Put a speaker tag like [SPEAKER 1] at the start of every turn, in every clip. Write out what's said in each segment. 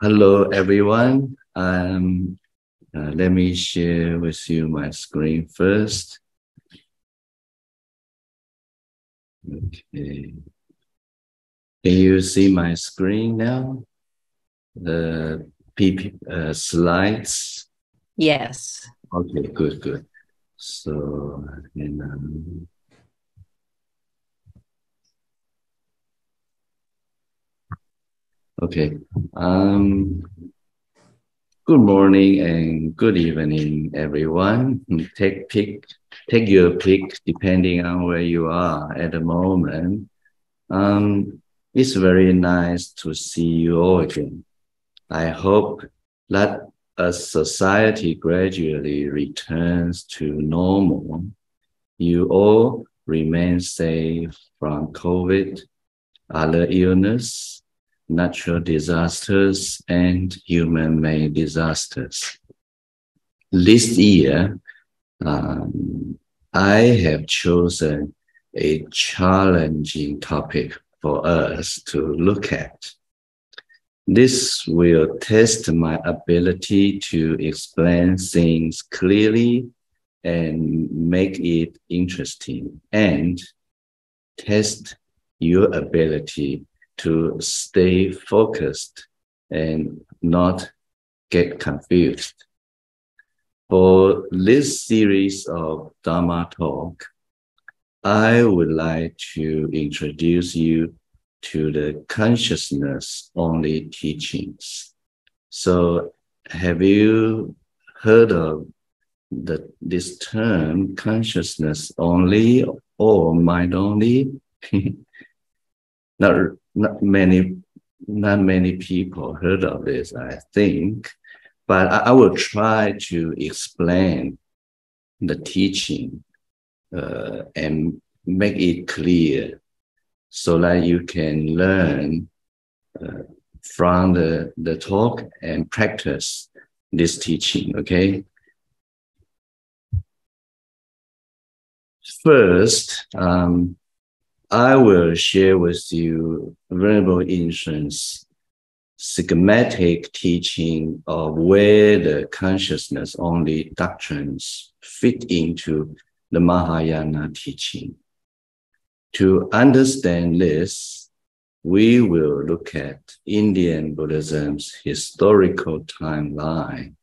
[SPEAKER 1] Hello, everyone. Let me share with you my screen first. Okay. Can you see my screen now? The slides?
[SPEAKER 2] Yes.
[SPEAKER 1] Okay, good. So, okay. Good morning and good evening, everyone. Take your pick depending on where you are at the moment. It's very nice to see you all again. I hope that as society gradually returns to normal, you all remain safe from COVID, other illness, natural disasters, and human-made disasters. This year, I have chosen a challenging topic for us to look at. This will test my ability to explain things clearly and make it interesting, and test your ability to stay focused and not get confused. For this series of Dharma talk, I would like to introduce you to the consciousness-only teachings. So have you heard of this term, consciousness only or mind only? not many people heard of this, I think, but I will try to explain the teaching and make it clear so that you can learn from the talk and practice this teaching, okay? First, I will share with you Venerable Yin-Shun's schematic teaching of where the consciousness-only doctrines fit into the Mahayana teaching. To understand this, we will look at Indian Buddhism's historical timeline,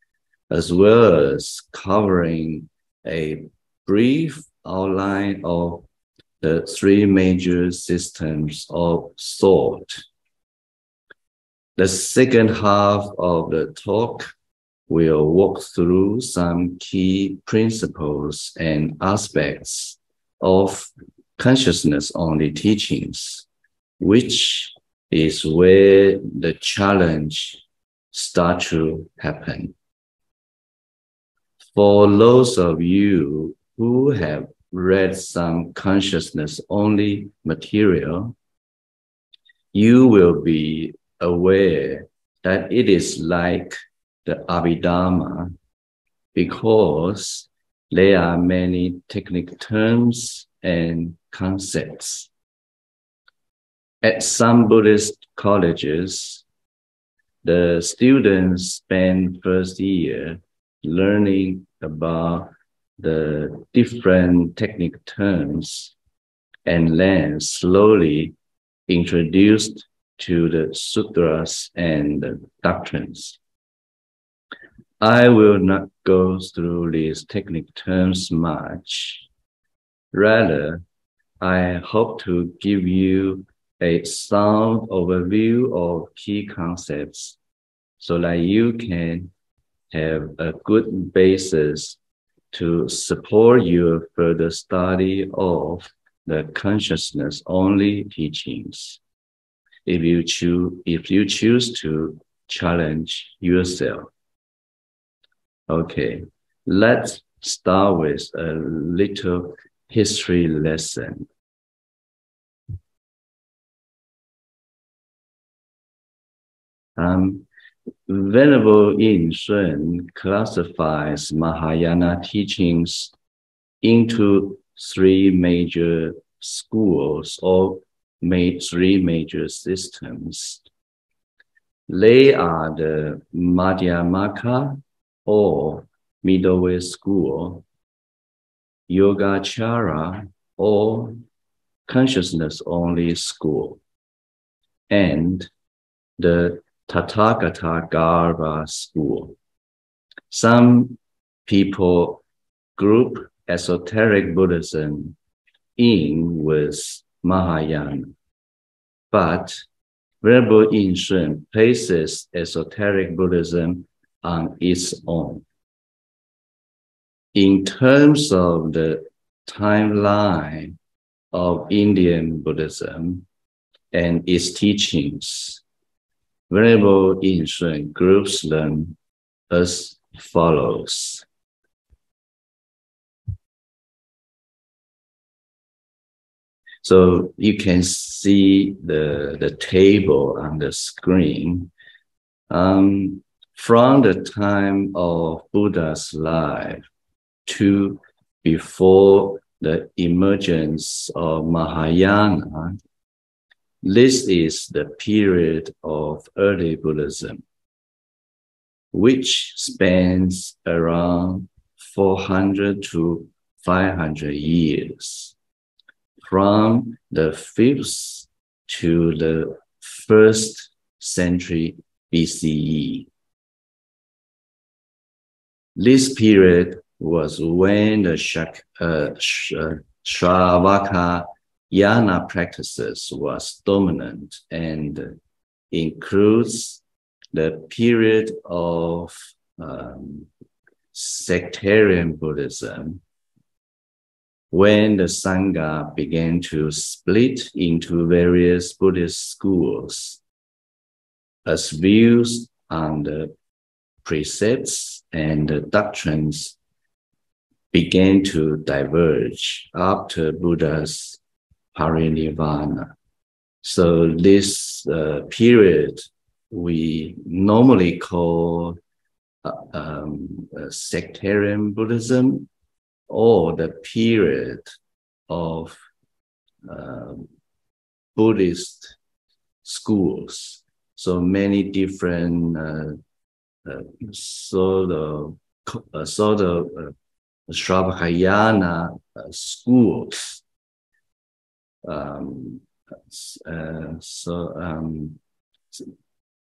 [SPEAKER 1] as well as covering a brief outline of the three major systems of thought. The second half of the talk will walk through some key principles and aspects of consciousness-only teachings, which is where the challenge starts to happen. For those of you who have read some consciousness-only material, you will be aware that it is like the Abhidharma because there are many technical terms and concepts. At some Buddhist colleges, the students spend first year learning about the different technical terms and then slowly introduced to the sutras and the doctrines. I will not go through these technical terms much. Rather, I hope to give you a sound overview of key concepts so that you can have a good basis to support your further study of the consciousness-only teachings. If you choose to challenge yourself. Okay, let's start with a little history lesson. Venerable Yin-Shun classifies Mahayana teachings into three major schools or three major systems. They are the Madhyamaka or middle way school, Yogacara or consciousness only school, and the Tathagata Garbha school. Some people group esoteric Buddhism in with Mahayana, but Venerable Yin-Shun places esoteric Buddhism on its own. In terms of the timeline of Indian Buddhism and its teachings, Venerable Yin-Shun groups them as follows. So you can see the table on the screen. From the time of Buddha's life to before the emergence of Mahayana, this is the period of early Buddhism, which spans around 400 to 500 years, from the 5th to the 1st century BCE. This period was when the Shravaka Yana practices was dominant and includes the period of sectarian Buddhism, when the Sangha began to split into various Buddhist schools as views on the precepts and the doctrines began to diverge after Buddha's parinirvana. So this period we normally call sectarian Buddhism, or the period of Buddhist schools. So many different sort of Shravakayana schools.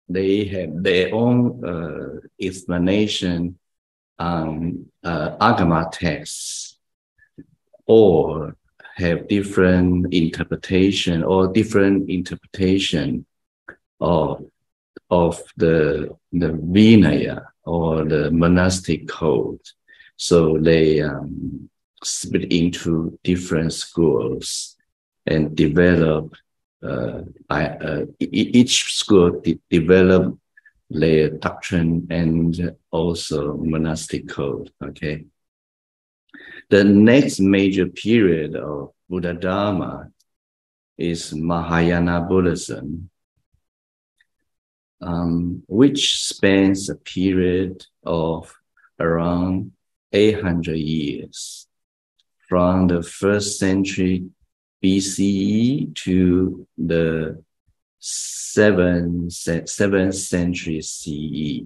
[SPEAKER 1] They have their own explanation on Agama texts, or have different interpretation of the Vinaya or the monastic code. So they split into different schools and develop. Each school develop their doctrine and also monastic code. Okay. The next major period of Buddha Dharma is Mahayana Buddhism, which spans a period of around 800 years, from the 1st century BCE to the 7th century CE.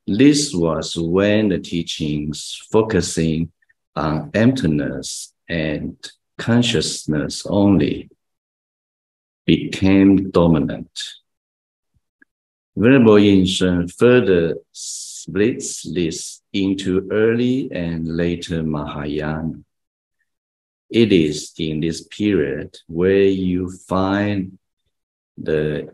[SPEAKER 1] This was when the teachings focusing on emptiness and consciousness only became dominant. Venerable Yin-Shun further splits this into early and later Mahayana. It is in this period where you find the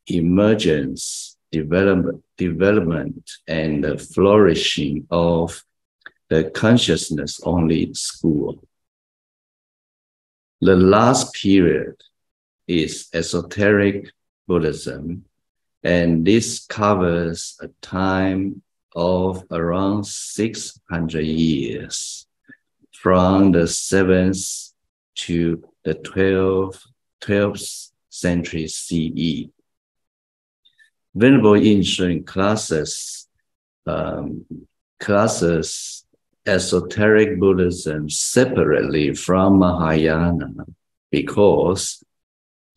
[SPEAKER 1] emergence, development, and the flourishing of the consciousness-only school. The last period is esoteric Buddhism, and this covers a time of around 600 years, from the 7th to the 12th century CE. Venerable Yin-Shun classes esoteric Buddhism separately from Mahayana because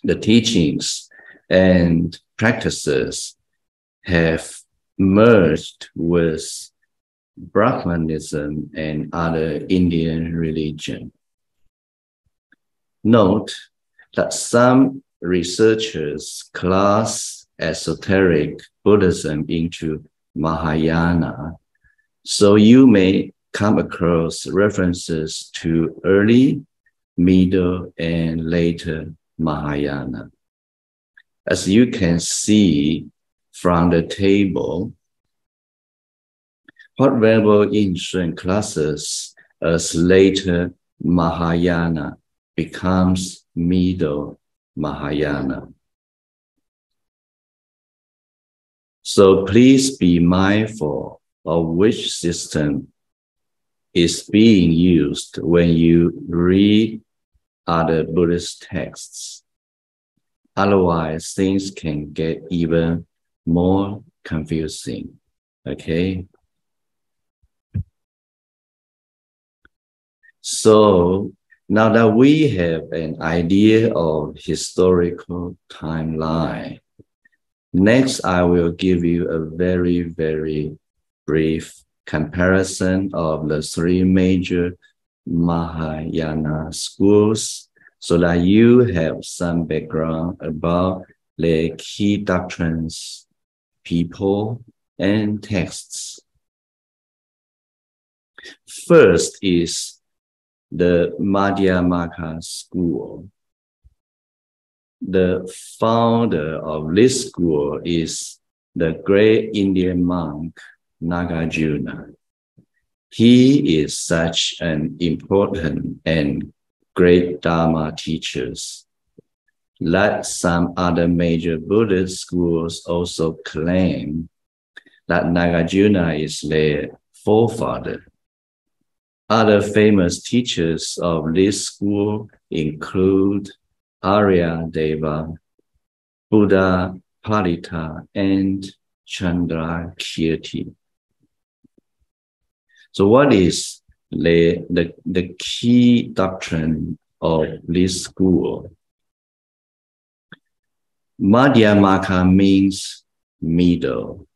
[SPEAKER 1] the teachings and practices have merged with Brahmanism and other Indian religion. Note that some researchers class esoteric Buddhism into Mahayana, so you may come across references to early, middle, and later Mahayana. As you can see from the table, what Venerable Yin-Shun classes as later Mahayana becomes middle Mahayana. So please be mindful of which system is being used when you read other Buddhist texts. Otherwise, things can get even more confusing. Okay? So now that we have an idea of historical timeline, next I will give you a very, very brief comparison of the three major Mahayana schools so that you have some background about the key doctrines, people, and texts. First is the Madhyamaka school. The founder of this school is the great Indian monk Nagarjuna. He is such an important and great Dharma teacher that some other major Buddhist schools also claim that Nagarjuna is their forefather. Other famous teachers of this school include Aryadeva, Buddha Palita, and Chandrakirti. So what is the key doctrine of this school? Madhyamaka means middle,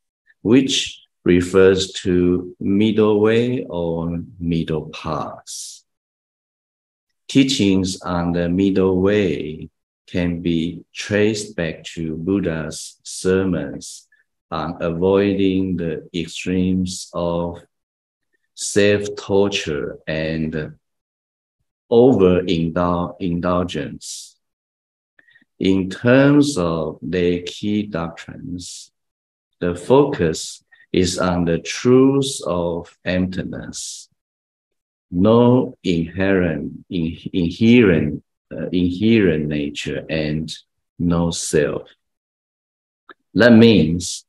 [SPEAKER 1] which refers to middle way or middle path. Teachings on the middle way can be traced back to Buddha's sermons on avoiding the extremes of self-torture and overindulgence. In terms of their key doctrines, the focus is on the truth of emptiness, no inherent nature, and no self. That means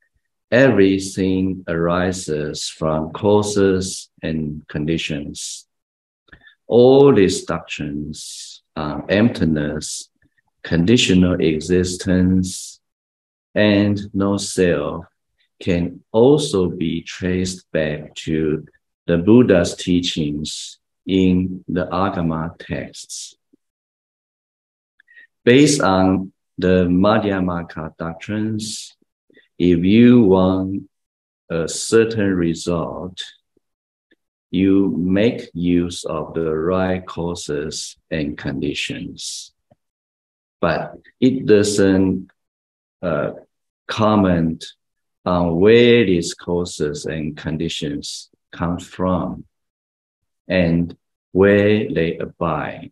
[SPEAKER 1] everything arises from causes and conditions. All these doctrines are emptiness, conditional existence, and no self can also be traced back to the Buddha's teachings in the Agama texts. Based on the Madhyamaka doctrines, if you want a certain result, you make use of the right causes and conditions. But it doesn't comment on where these causes and conditions come from and where they abide.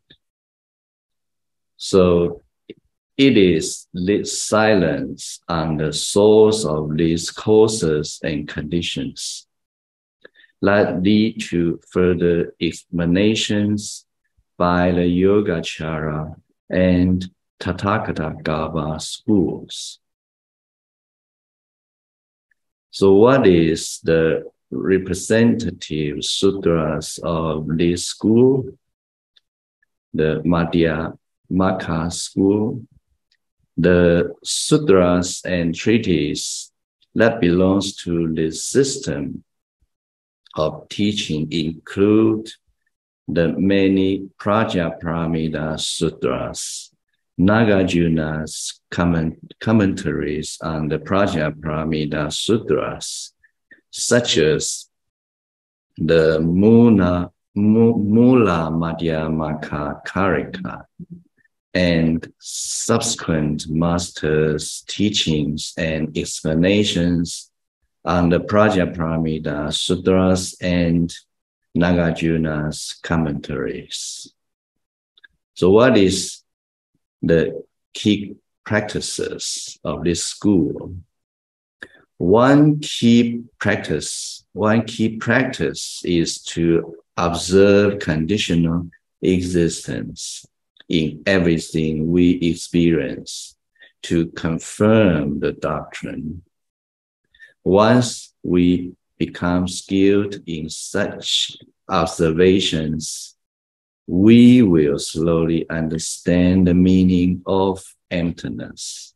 [SPEAKER 1] So it is this silence on the source of these causes and conditions that lead to further explanations by the Yogacara and Tathagata schools. So what is the representative sutras of this school? The Madhyamaka school. The sutras and treatises that belongs to this system of teaching include the many Prajaparamita sutras Nagarjuna's commentaries on the Prajnaparamita Sutras, such as the Mula Madhyamaka Karika, and subsequent masters' teachings and explanations on the Prajnaparamita Sutras and Nagarjuna's commentaries. So what is the key practices of this school? One key practice is to observe conditional existence in everything we experience to confirm the doctrine. Once we become skilled in such observations, we will slowly understand the meaning of emptiness.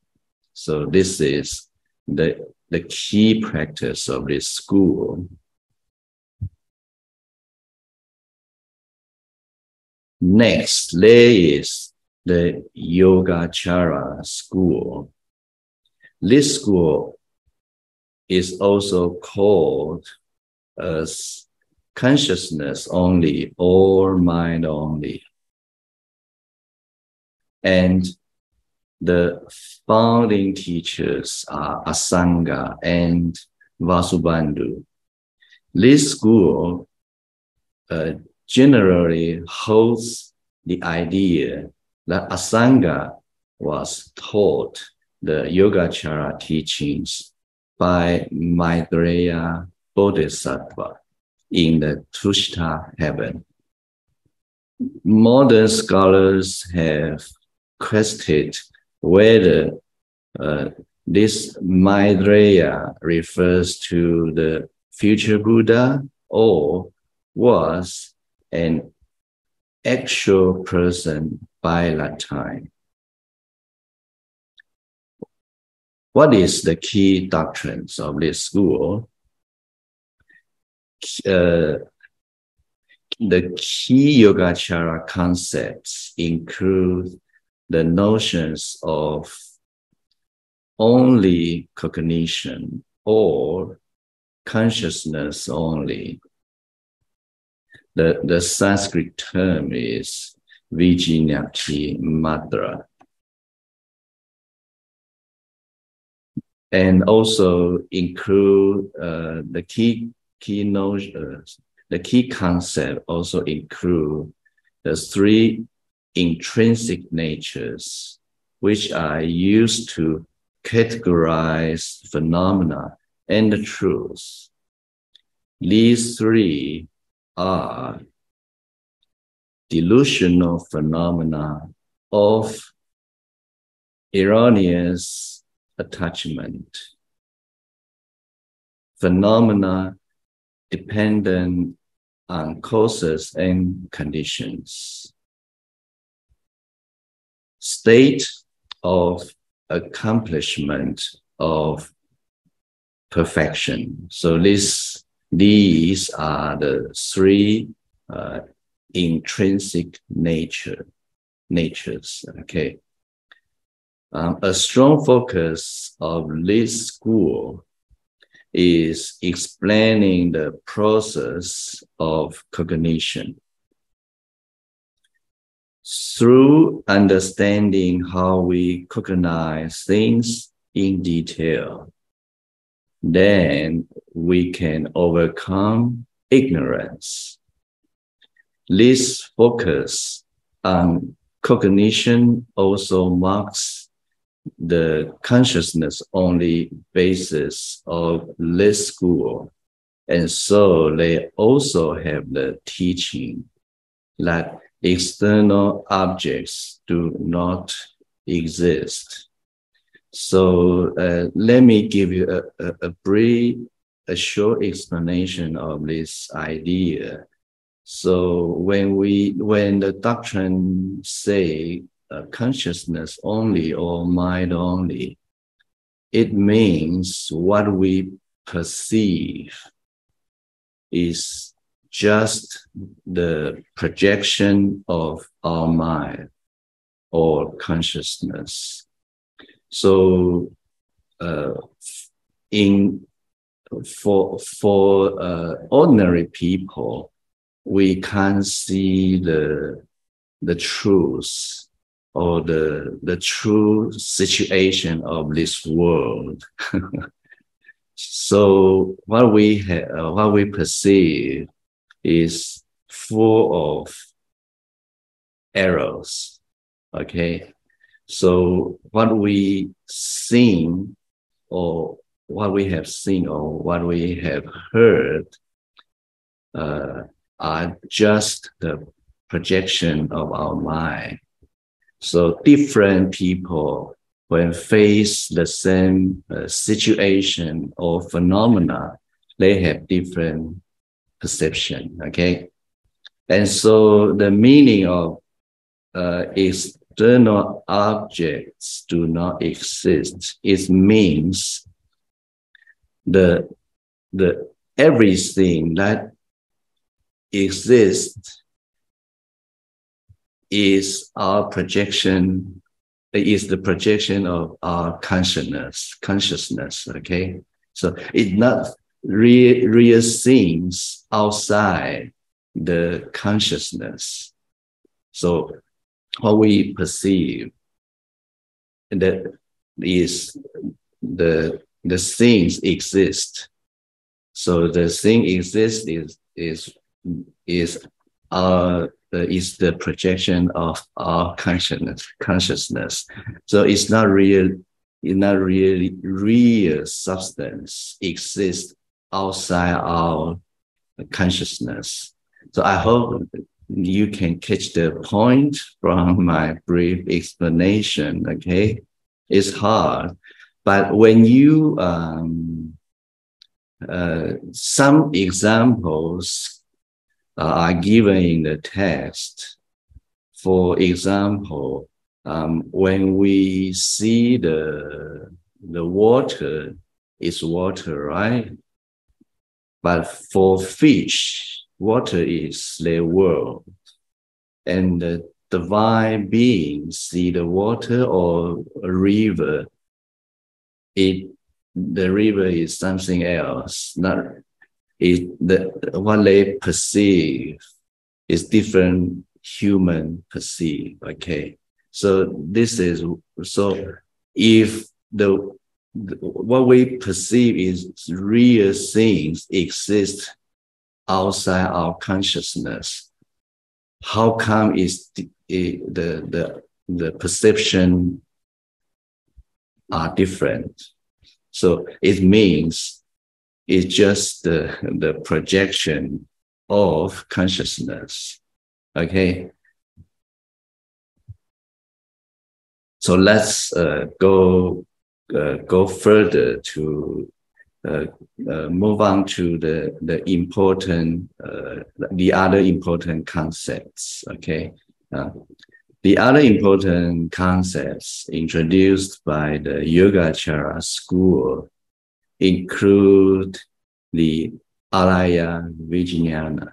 [SPEAKER 1] So this is the key practice of this school. Next, there is the Yogacara school. This school is also called as consciousness only or mind only. And the founding teachers are Asanga and Vasubandhu. This school generally holds the idea that Asanga was taught the Yogacara teachings by Maitreya Bodhisattva in the Tushta heaven. Modern scholars have questioned whether this Maitreya refers to the future Buddha or was an actual person by that time. What is the key doctrines of this school? The key Yogacara concepts include the notions of only cognition or consciousness only. The Sanskrit term is Vijñāti Madra. And also include the key concept also include the three intrinsic natures, which are used to categorize phenomena and the truth. These three are delusional phenomena of erroneous attachment, phenomena dependent on causes and conditions, state of accomplishment of perfection. So these are the three intrinsic natures. Okay. A strong focus of this school is explaining the process of cognition. Through understanding how we cognize things in detail, then we can overcome ignorance. This focus on cognition also marks the consciousness-only basis of this school. And so they also have the teaching that external objects do not exist. So let me give you a short explanation of this idea. So when the doctrine say consciousness only or mind only, it means what we perceive is just the projection of our mind. or consciousness. So for ordinary people, we can't see the truth or the true situation of this world. So what we perceive is full of errors. Okay, so what we seen or what we have seen or what we have heard are just the projection of our mind. So different people, when face the same situation or phenomena, they have different perception. Okay, and so the meaning of external objects do not exist. It means the everything that exists is our projection, is the projection of our consciousness. Okay, so it's not real things outside the consciousness. So what we perceive that is the things exist. So the thing exists is the projection of our consciousness. So it's not really real substance exists outside our consciousness. So I hope you can catch the point from my brief explanation. Okay, it's hard, but when you some examples are given in the text. For example, when we see the water is water, right? But for fish, water is their world. And the divine beings see the water or a river. The river is something else. What they perceive is different human perceive. Okay, so if what we perceive is real things exist outside our consciousness, how come is the perception are different? So it means it's just the projection of consciousness. Okay, so let's go further to move on to the other important concepts. Okay, the other important concepts introduced by the Yogacara school include the alaya vijnana.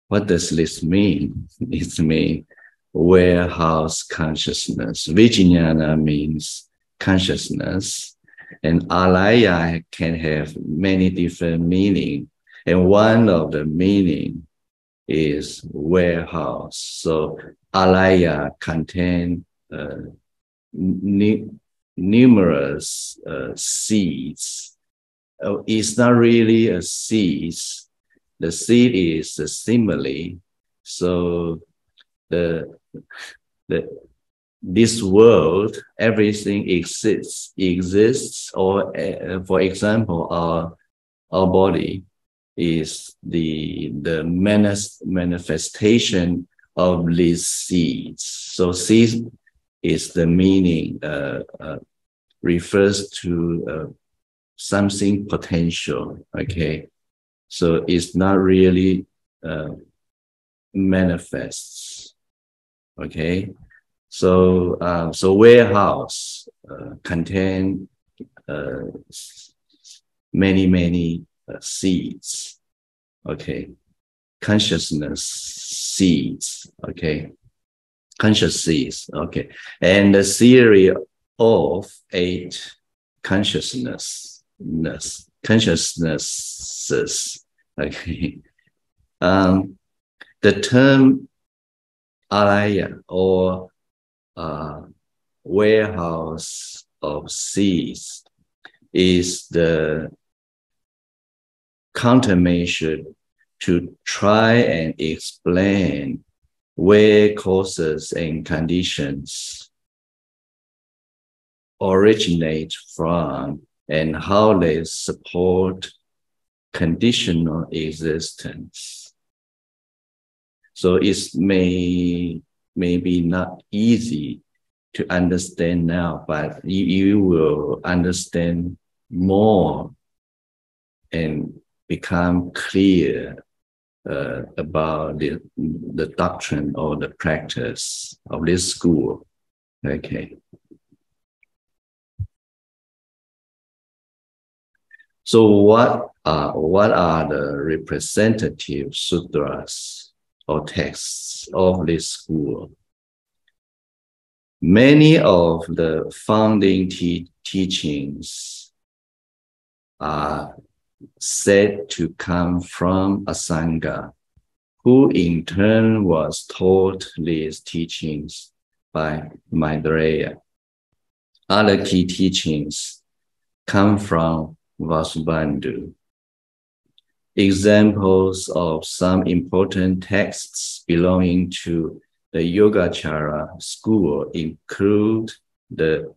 [SPEAKER 1] What does this mean? It means warehouse consciousness. Vijnana means consciousness, and alaya can have many different meanings. And one of the meaning is warehouse. So alaya contain numerous seeds. It's not really a seed. The seed is a simile. So this world, everything exists. Or for example, our body is the manifestation of these seeds. So seed is the meaning, refers to something potential. Okay, so it's not really manifests. Okay, so warehouse contain many seeds. Okay, consciousness seeds. Okay, conscious seeds. Okay. And the theory of 8 consciousnesses. Okay. The term alaya, or warehouse of seeds, is the countermeasure to try and explain where causes and conditions originate from and how they support conditional existence. So it's maybe not easy to understand now, but you will understand more and become clear about the doctrine or the practice of this school. Okay. So what are the representative sutras or texts of this school? Many of the founding teachings are said to come from a Sangha, who in turn was taught these teachings by Maitreya. Other key teachings come from Vasubandhu. Examples of some important texts belonging to the Yogacara school include the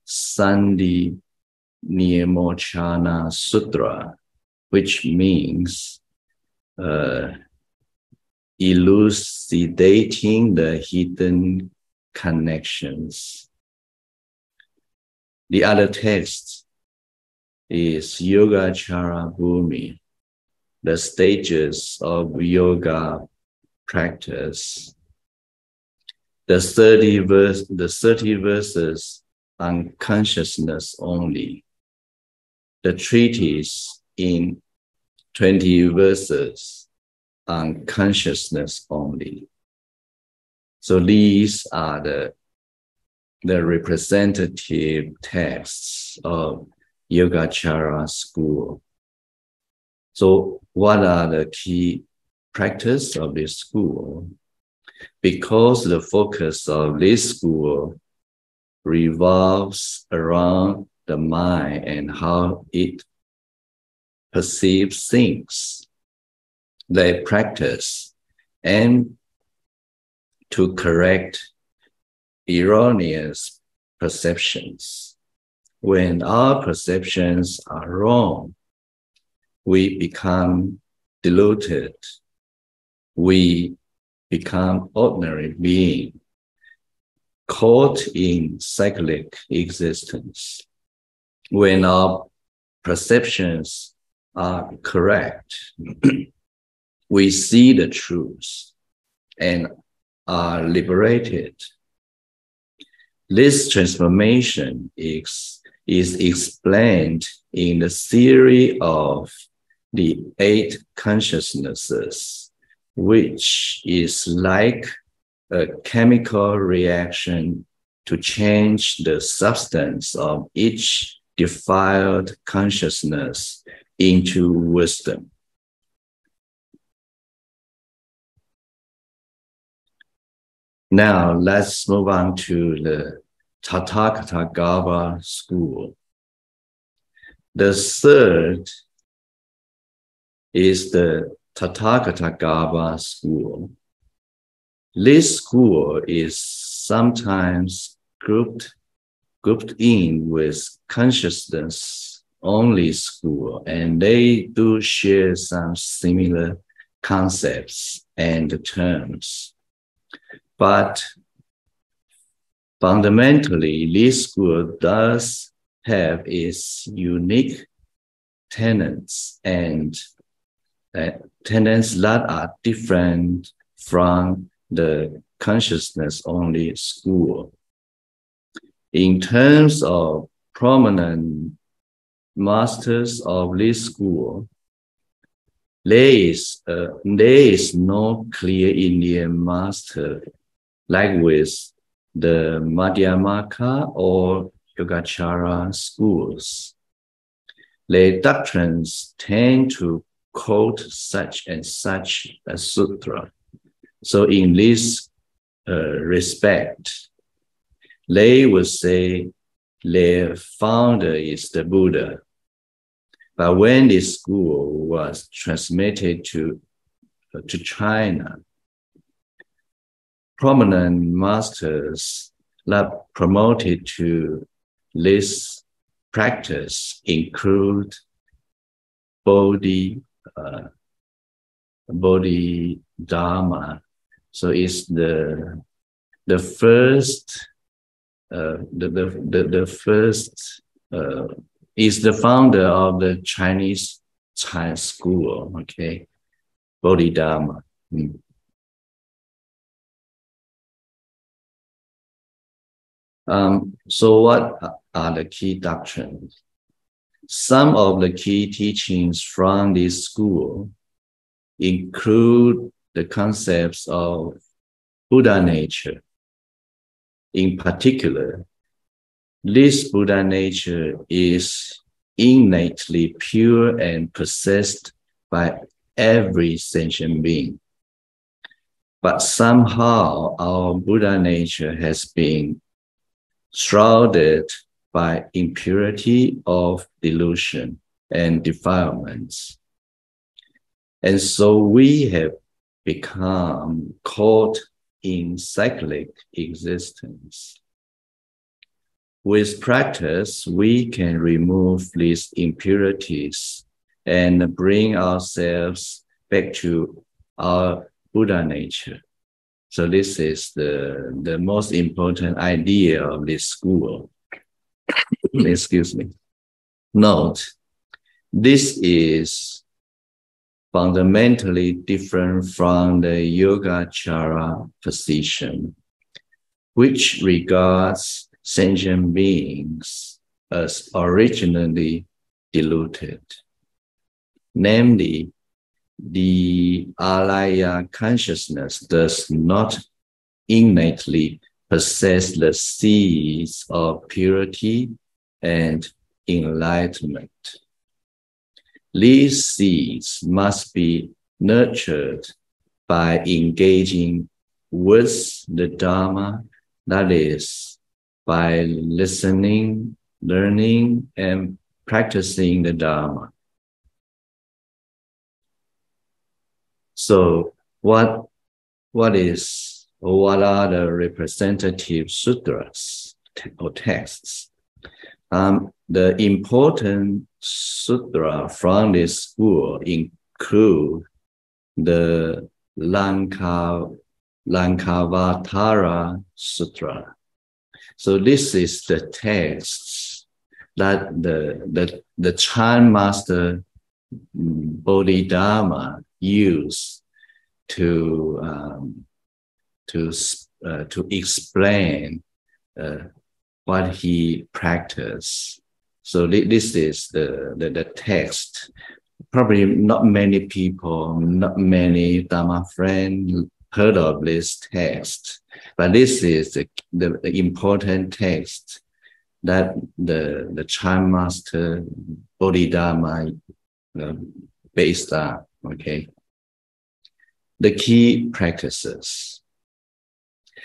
[SPEAKER 1] Sandhi Nirmochana Sutra, which means elucidating the hidden connections. The other text is Yogacara Bhumi, the stages of yoga practice. The 30 verses on consciousness only. The treatise in 20 verses on consciousness only. So these are the representative texts of Yogacara school. So what are the key practice of this school? Because the focus of this school revolves around the mind and how it perceives things, they practice and to correct erroneous perceptions. When our perceptions are wrong, we become deluded. We become ordinary being, caught in cyclic existence. When our perceptions are correct, we see the truth and are liberated. This transformation is explained in the theory of the 8 consciousnesses, which is like a chemical reaction to change the substance of each defiled consciousness into wisdom. Now let's move on to the Tathagata school. The third is the Tathagata school. This school is sometimes grouped in with consciousness only school, and they do share some similar concepts and terms. But fundamentally, this school does have its unique tenets and tenets that are different from the consciousness-only school. In terms of prominent masters of this school, there is no clear Indian master like with the Madhyamaka or Yogacara schools. Lay doctrines tend to quote such and such a sutra. So in this respect, they would say their founder is the Buddha. But when this school was transmitted to China, prominent masters that promoted to this practice include Dharma. So it's the first is the founder of the Chinese school. Okay, Bodhidharma. So what are the key doctrines? Some of the key teachings from this school include the concepts of Buddha nature. In particular, this Buddha nature is innately pure and possessed by every sentient being. But somehow our Buddha nature has been shrouded by impurity of delusion and defilements. And so we have become caught in cyclic existence. With practice, we can remove these impurities and bring ourselves back to our Buddha nature. So this is the most important idea of this school. Excuse me. Note, this is fundamentally different from the Yogacara position, which regards sentient beings as originally deluded. Namely, the alaya consciousness does not innately possess the seeds of purity and enlightenment. These seeds must be nurtured by engaging with the Dharma, that is, by listening, learning, and practicing the Dharma. So what are the representative sutras or texts? The important sutra from this school include the Lankavatara Sutra. So this is the text that the Chan master Bodhidharma used to explain what he practiced. So this is the text. Probably not many people, not many Dharma friends heard of this text, but this is the important text that the Chan master Bodhidharma based on. Okay. The key practices.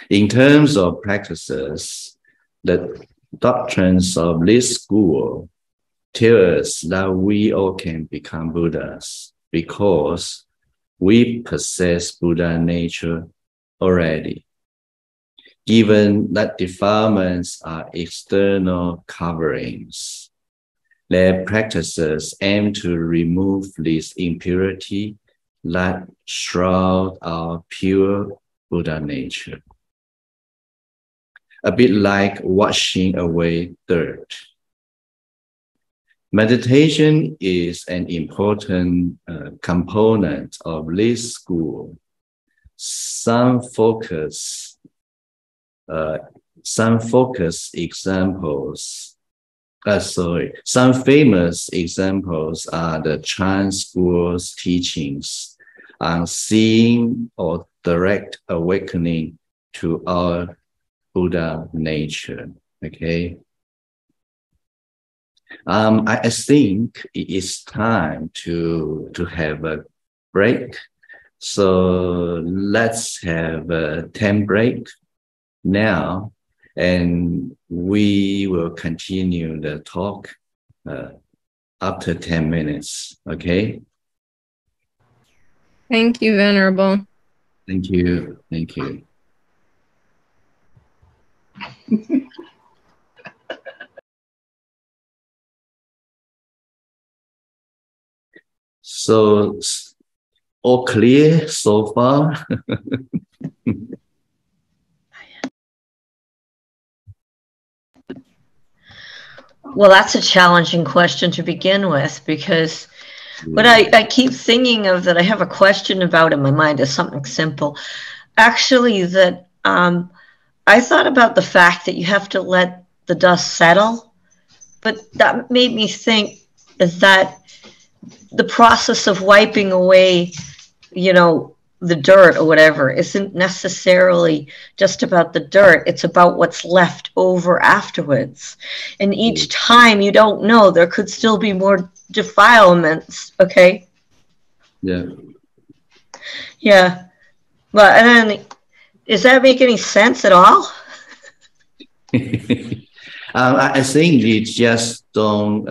[SPEAKER 1] In terms of practices, the doctrines of this school tell us that we all can become Buddhas because we possess Buddha nature already. Given that defilements are external coverings, their practices aim to remove this impurity that shroud our pure Buddha nature. A bit like washing away dirt. Meditation is an important component of this school. Some famous examples are the Chan school's teachings on seeing or direct awakening to our Buddha nature. Okay. I think it is time to have a break. So let's have a 10 break now, and we will continue the talk after 10 minutes. Okay.
[SPEAKER 2] Thank you, Venerable.
[SPEAKER 1] Thank you. Thank you. So, all clear so far?
[SPEAKER 3] Well, that's a challenging question to begin with, because what I keep thinking of that I have a question about in my mind is something simple. Actually, that I thought about the fact that you have to let the dust settle, but that made me think that the process of wiping away, the dirt or whatever isn't necessarily just about the dirt. It's about what's left over afterwards. And each time, you don't know, there could still be more defilements. Okay.
[SPEAKER 1] Yeah.
[SPEAKER 3] Yeah. But and then, does that make any sense at all?
[SPEAKER 1] I think you just don't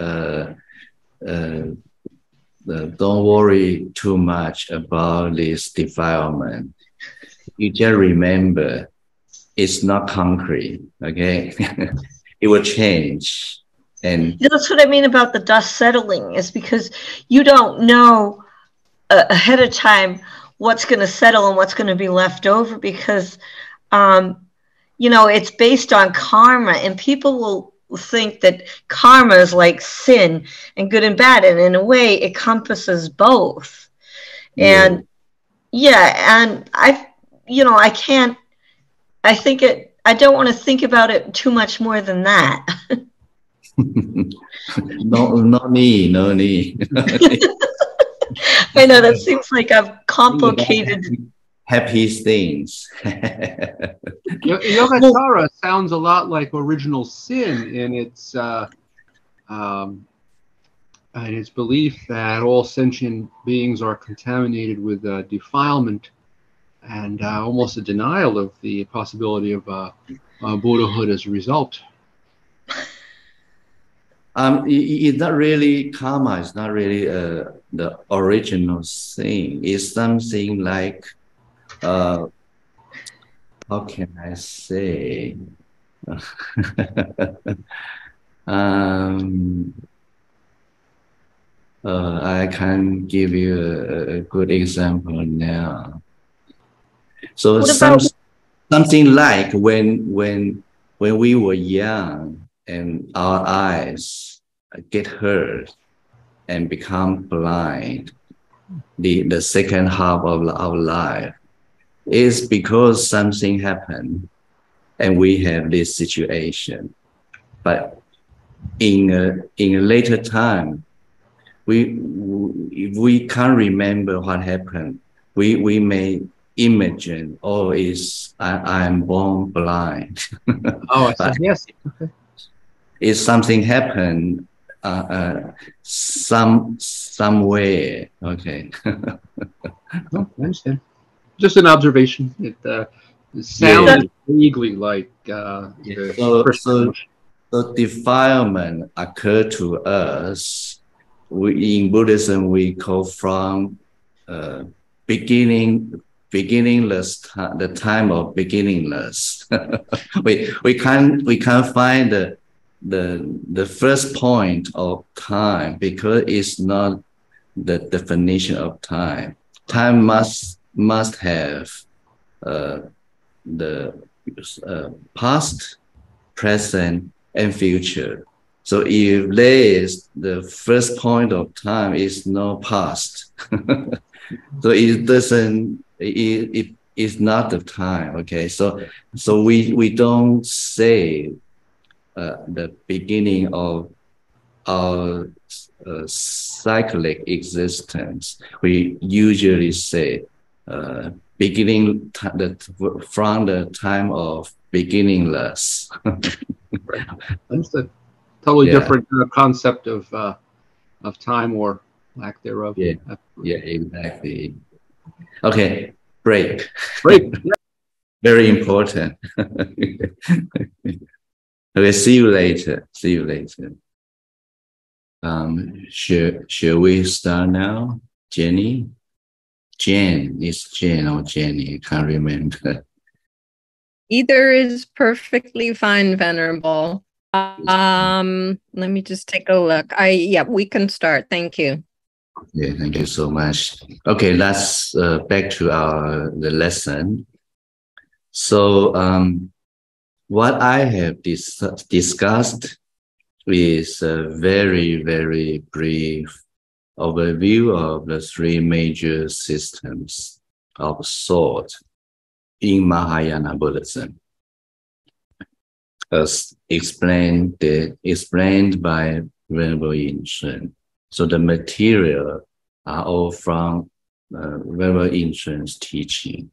[SPEAKER 1] worry too much about this defilement. You just remember it's not concrete, okay? It will change. And
[SPEAKER 3] that's what I mean about the dust settling, is because you don't know ahead of time what's going to settle and what's going to be left over, because it's based on karma, and people will think that karma is like sin and good and bad, and in a way it encompasses both. And and I don't want to think about it too much more than that.
[SPEAKER 1] No need.
[SPEAKER 3] I know that seems like a complicated.
[SPEAKER 1] Happy things.
[SPEAKER 4] Yogacara sounds a lot like original sin in its belief that all sentient beings are contaminated with defilement, and almost a denial of the possibility of Buddhahood as a result.
[SPEAKER 1] It's not really karma. It's not really the original thing. It's something like, how can I say? I can give you a good example now. So something like when we were young and our eyes get hurt and become blind, the second half of our life is because something happened and we have this situation. But in a later time, if we can't remember what happened, we may imagine, I'm born blind.
[SPEAKER 4] Oh, I see. Yes. Okay.
[SPEAKER 1] If something happened somewhere, okay.
[SPEAKER 4] No, I understand. Just an observation. It sounds vaguely like
[SPEAKER 1] so defilement occurred to us. In Buddhism, we call from beginningless, the time of beginningless. we can't find the first point of time, because it's not the definition of time. Time must have the past, present, and future. So if there is the first point of time is no past, so it doesn't. It is not the time. Okay, so we don't say the beginning of our cyclic existence. We usually say beginning from the time of beginningless.
[SPEAKER 4] Right. Understood. Totally
[SPEAKER 1] Yeah.
[SPEAKER 4] different concept of time or lack thereof.
[SPEAKER 1] Yeah. Yeah, exactly. Okay, break.
[SPEAKER 4] Great. Yeah.
[SPEAKER 1] Very important. Okay, see you later. See you later. Should we start now? Jenny? Jen, it's Jen or Jenny, I can't remember.
[SPEAKER 2] Either is perfectly fine, Venerable. Let me just take a look. Yeah, we can start. Thank you.
[SPEAKER 1] Yeah, thank you so much. Okay, let's back to the lesson. So what I have discussed is a very, very brief overview of the three major systems of thought in Mahayana Buddhism, as explained by Venerable Yin-Shun. So the material are all from Venerable Yin-Shun's teaching.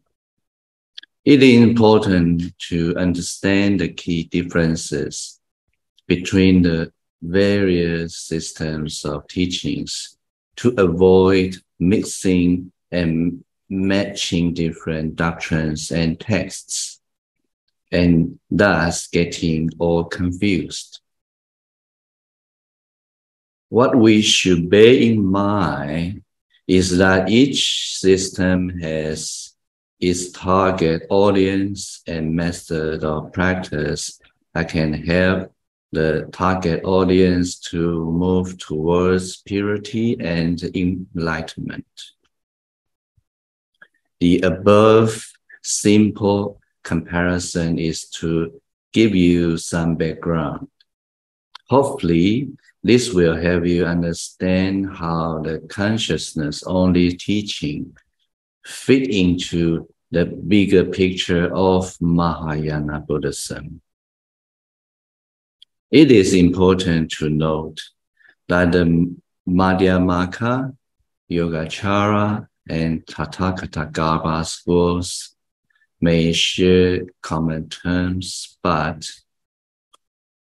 [SPEAKER 1] It is important to understand the key differences between the various systems of teachings to avoid mixing and matching different doctrines and texts, and thus getting all confused. What we should bear in mind is that each system has its target audience and method of practice that can help the target audience to move towards purity and enlightenment. The above simple comparison is to give you some background. Hopefully, this will help you understand how the consciousness-only teaching fit into the bigger picture of Mahayana Buddhism. It is important to note that the Madhyamaka, Yogacara, and Tathagata schools may share common terms, but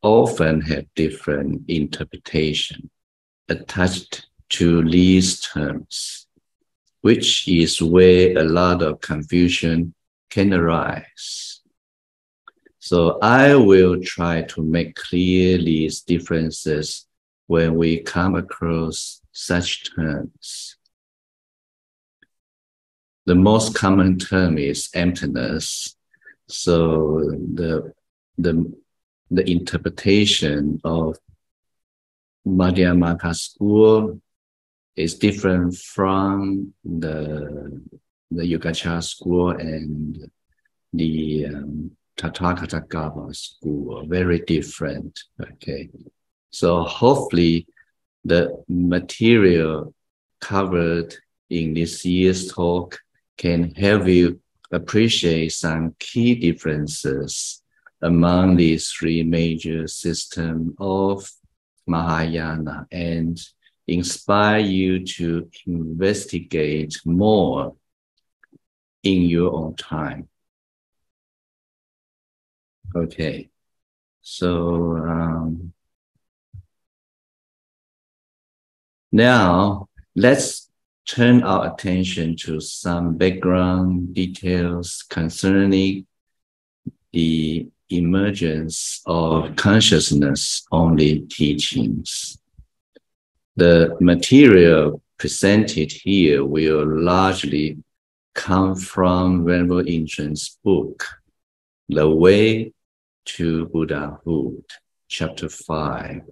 [SPEAKER 1] often have different interpretation attached to these terms, which is where a lot of confusion can arise. So I will try to make clear these differences when we come across such terms. The most common term is emptiness. So the interpretation of Madhyamaka school is different from the Yogacara school and the Tathagata school, very different. Okay, so hopefully the material covered in this year's talk can help you appreciate some key differences among these three major systems of Mahayana and inspire you to investigate more in your own time. Okay, so now let's turn our attention to some background details concerning the emergence of consciousness-only teachings. The material presented here will largely come from Venerable Yin-Shun's book, The Way to Buddhahood, Chapter 5.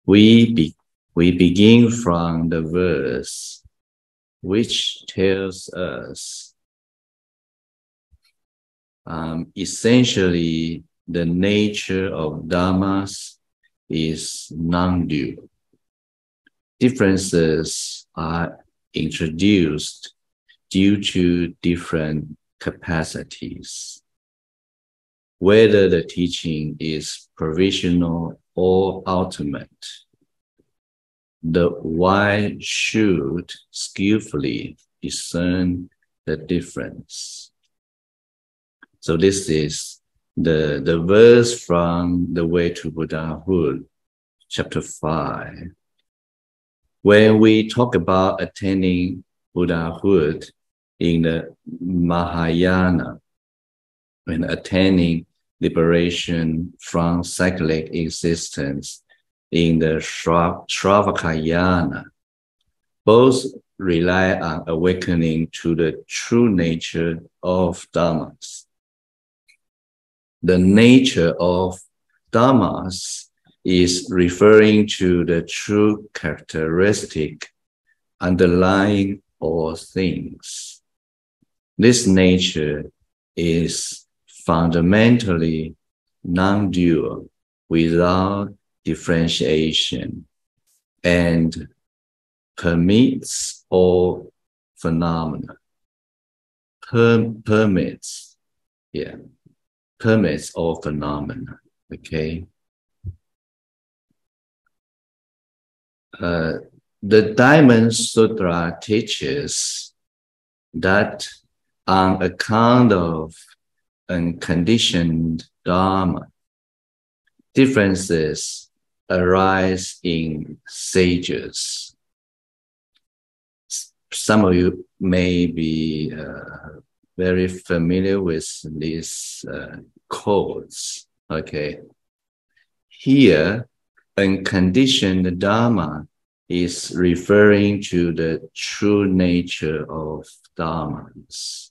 [SPEAKER 1] We begin from the verse which tells us essentially the nature of dharmas is non-dual. Differences are introduced due to different capacities. Whether the teaching is provisional or ultimate, the wise should skillfully discern the difference. So this is the verse from The Way to Buddhahood, chapter 5. When we talk about attaining Buddhahood in the Mahayana, when attaining liberation from cyclic existence in the Shravakayana, both rely on awakening to the true nature of Dharmas. The nature of Dharmas is referring to the true characteristic underlying all things. This nature is fundamentally non-dual, without differentiation, and permits all phenomena. Permits all phenomena. Okay. The Diamond Sutra teaches that on account of unconditioned Dharma, differences arise in sages. Some of you may be very familiar with these quotes. Okay. Here, unconditioned Dharma is referring to the true nature of Dharmas.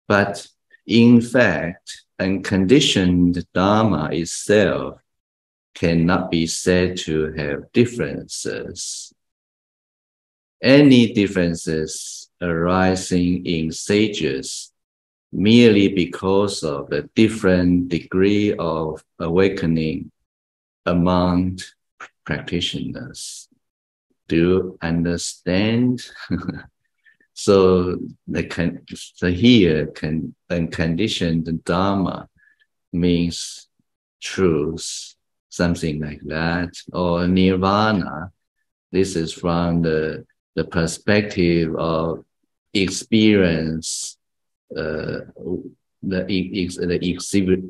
[SPEAKER 1] But in fact, unconditioned Dharma itself cannot be said to have differences. Any differences arising in sages merely because of the different degree of awakening among practitioners. Do you understand? So unconditioned Dharma means truth, something like that, or nirvana. This is from the perspective of experience,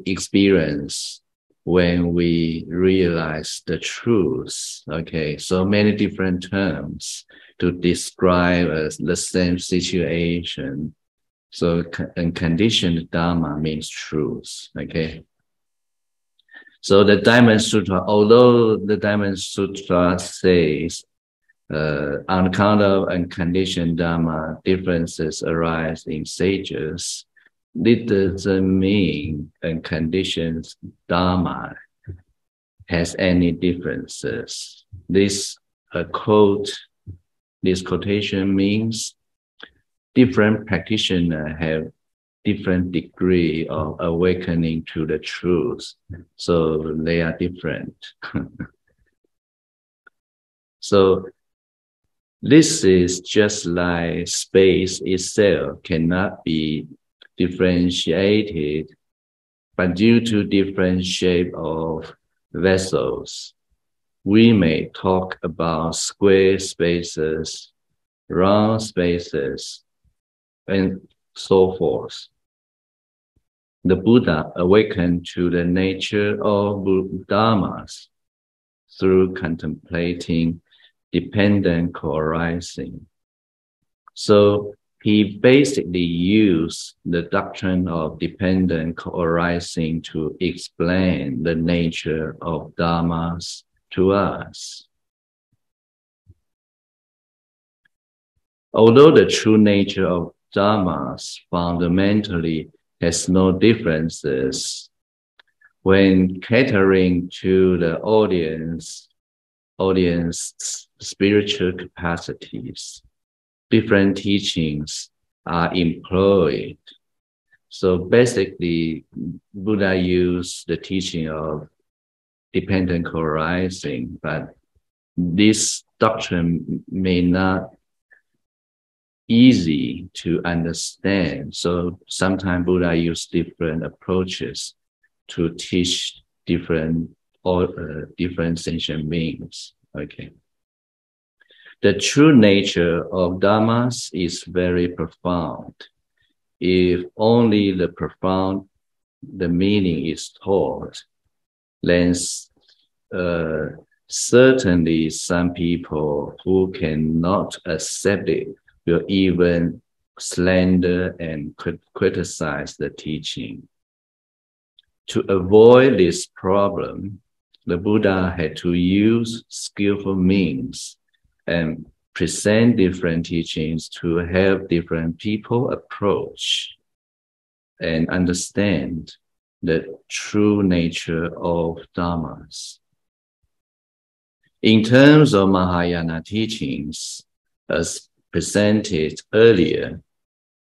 [SPEAKER 1] experience when we realize the truth. Okay, so many different terms to describe the same situation. So unconditioned Dharma means truth. Okay. So the Diamond Sutra, although the Diamond Sutra says on account of unconditioned Dharma, differences arise in sages, it doesn't mean unconditioned Dharma has any differences. This quotation means different practitioners have different degree of awakening to the truth. So they are different. So this is just like space itself cannot be differentiated, but due to different shape of vessels, we may talk about square spaces, round spaces, and so forth. The Buddha awakened to the nature of Dharmas through contemplating dependent co-arising. So he basically used the doctrine of dependent co-arising to explain the nature of Dharmas to us. Although the true nature of Dharmas fundamentally has no differences, when catering to the audience spiritual capacities, different teachings are employed. So basically, Buddha used the teaching of dependent co-arising, but this doctrine may not easy to understand. So sometimes Buddha used different approaches to teach different sentient beings. Okay. The true nature of dharmas is very profound. If only the meaning is taught, then certainly some people who cannot accept it will even slander and criticize the teaching. To avoid this problem, the Buddha had to use skillful means and present different teachings to help different people approach and understand the true nature of dharmas. In terms of Mahayana teachings, as presented earlier,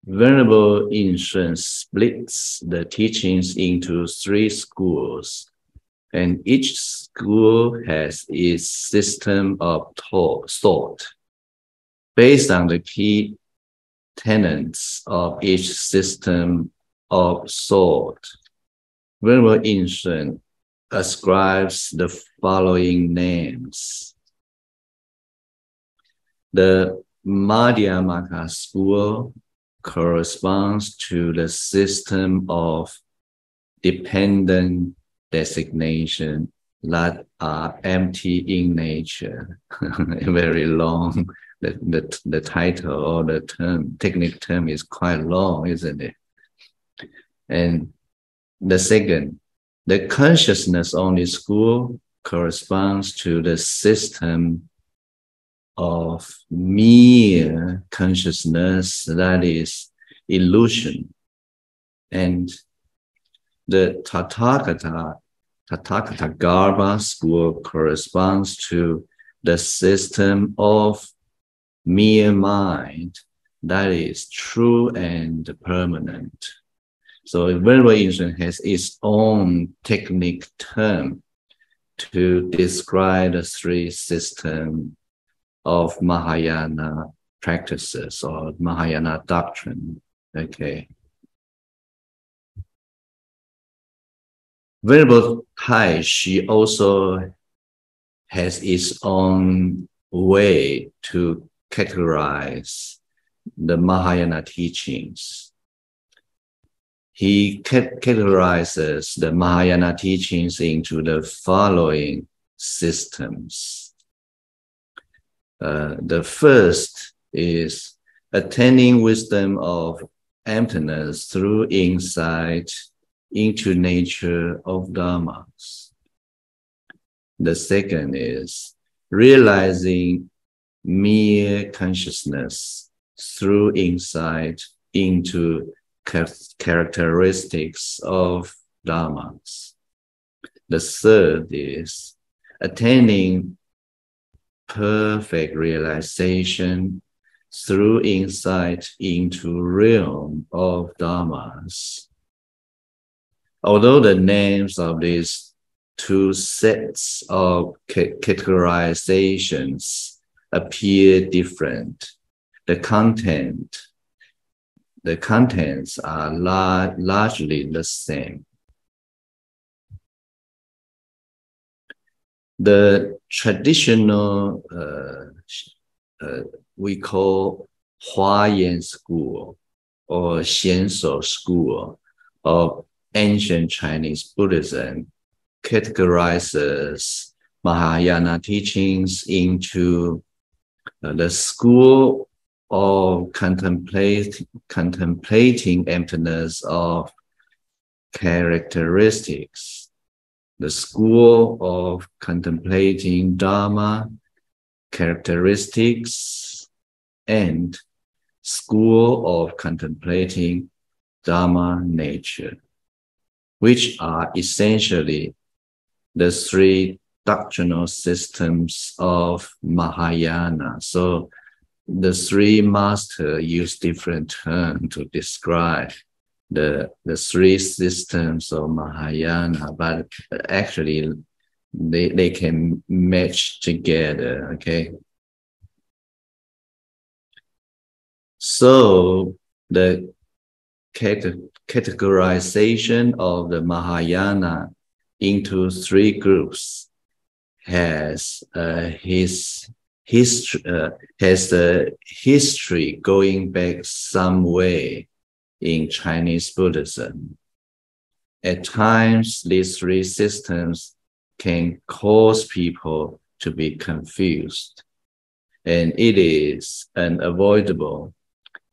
[SPEAKER 1] Venerable Yin-Shun splits the teachings into 3 schools, and each school has its system of thought. Based on the key tenets of each system of thought, Venerable Yin-Shun ascribes the following names. The Madhyamaka school corresponds to the system of dependent designation that are empty in nature. Very long. The title or the term, technical term is quite long, isn't it? And the second, the consciousness-only school corresponds to the system of mere consciousness, that is illusion. And the Tathagata Garbha school corresponds to the system of mere mind, that is true and permanent. So Venerable Yin-Shun has its own technique term to describe the 3 systems of Mahayana practices or Mahayana doctrine. Okay. Venerable Taishi also has its own way to categorize the Mahayana teachings. He categorizes the Mahayana teachings into the following systems. The first is attaining wisdom of emptiness through insight into nature of dharmas. The second is realizing mere consciousness through insight into characteristics of dharmas. The third is attaining perfect realization through insight into realm of dharmas. Although the names of these 2 sets of categorizations appear different, the contents are largely the same. The traditional, we call Huayan school or Xianshou school of ancient Chinese Buddhism categorizes Mahayana teachings into the school of contemplating emptiness of characteristics, the school of contemplating Dharma characteristics, and school of contemplating Dharma nature, which are essentially the 3 doctrinal systems of Mahayana. So the 3 masters use different terms to describe the 3 systems of Mahayana, but actually they can match together, okay? So the categorization of the Mahayana into 3 groups has his has a history going back some way in Chinese Buddhism. At times, these three systems can cause people to be confused, and it is unavoidable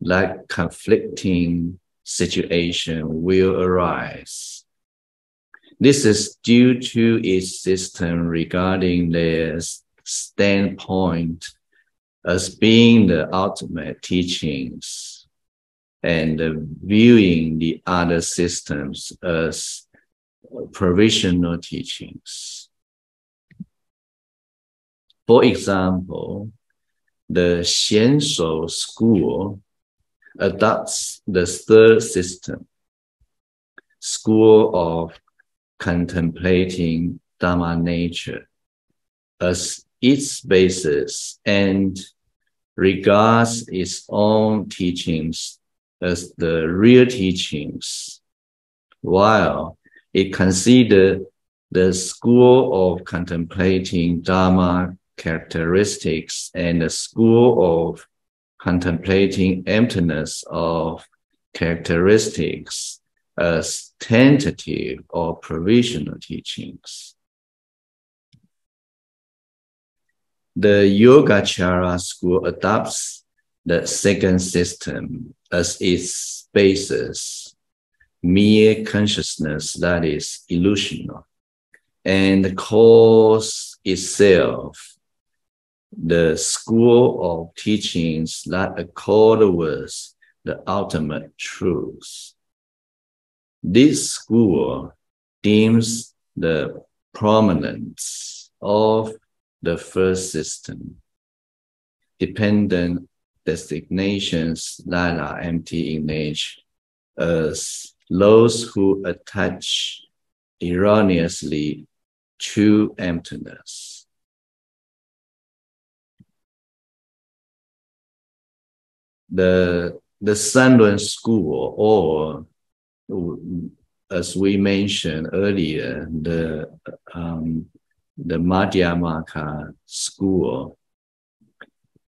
[SPEAKER 1] that conflicting situation will arise. This is due to its system regarding their standpoint as being the ultimate teachings and viewing the other systems as provisional teachings. For example, the Xianshou school adopts the third system, school of contemplating Dharma nature, as its basis and regards its own teachings as the real teachings, while it considers the school of contemplating Dharma characteristics and the school of contemplating emptiness of characteristics as tentative or provisional teachings. The Yogacara school adopts the second system as its basis, mere consciousness that is illusional, and calls itself the school of teachings that accord with the ultimate truth. This school deems the prominence of the first system, dependent designations that are empty in nature, as those who attach erroneously to emptiness. The Sanlun school, or as we mentioned earlier, the Madhyamaka school,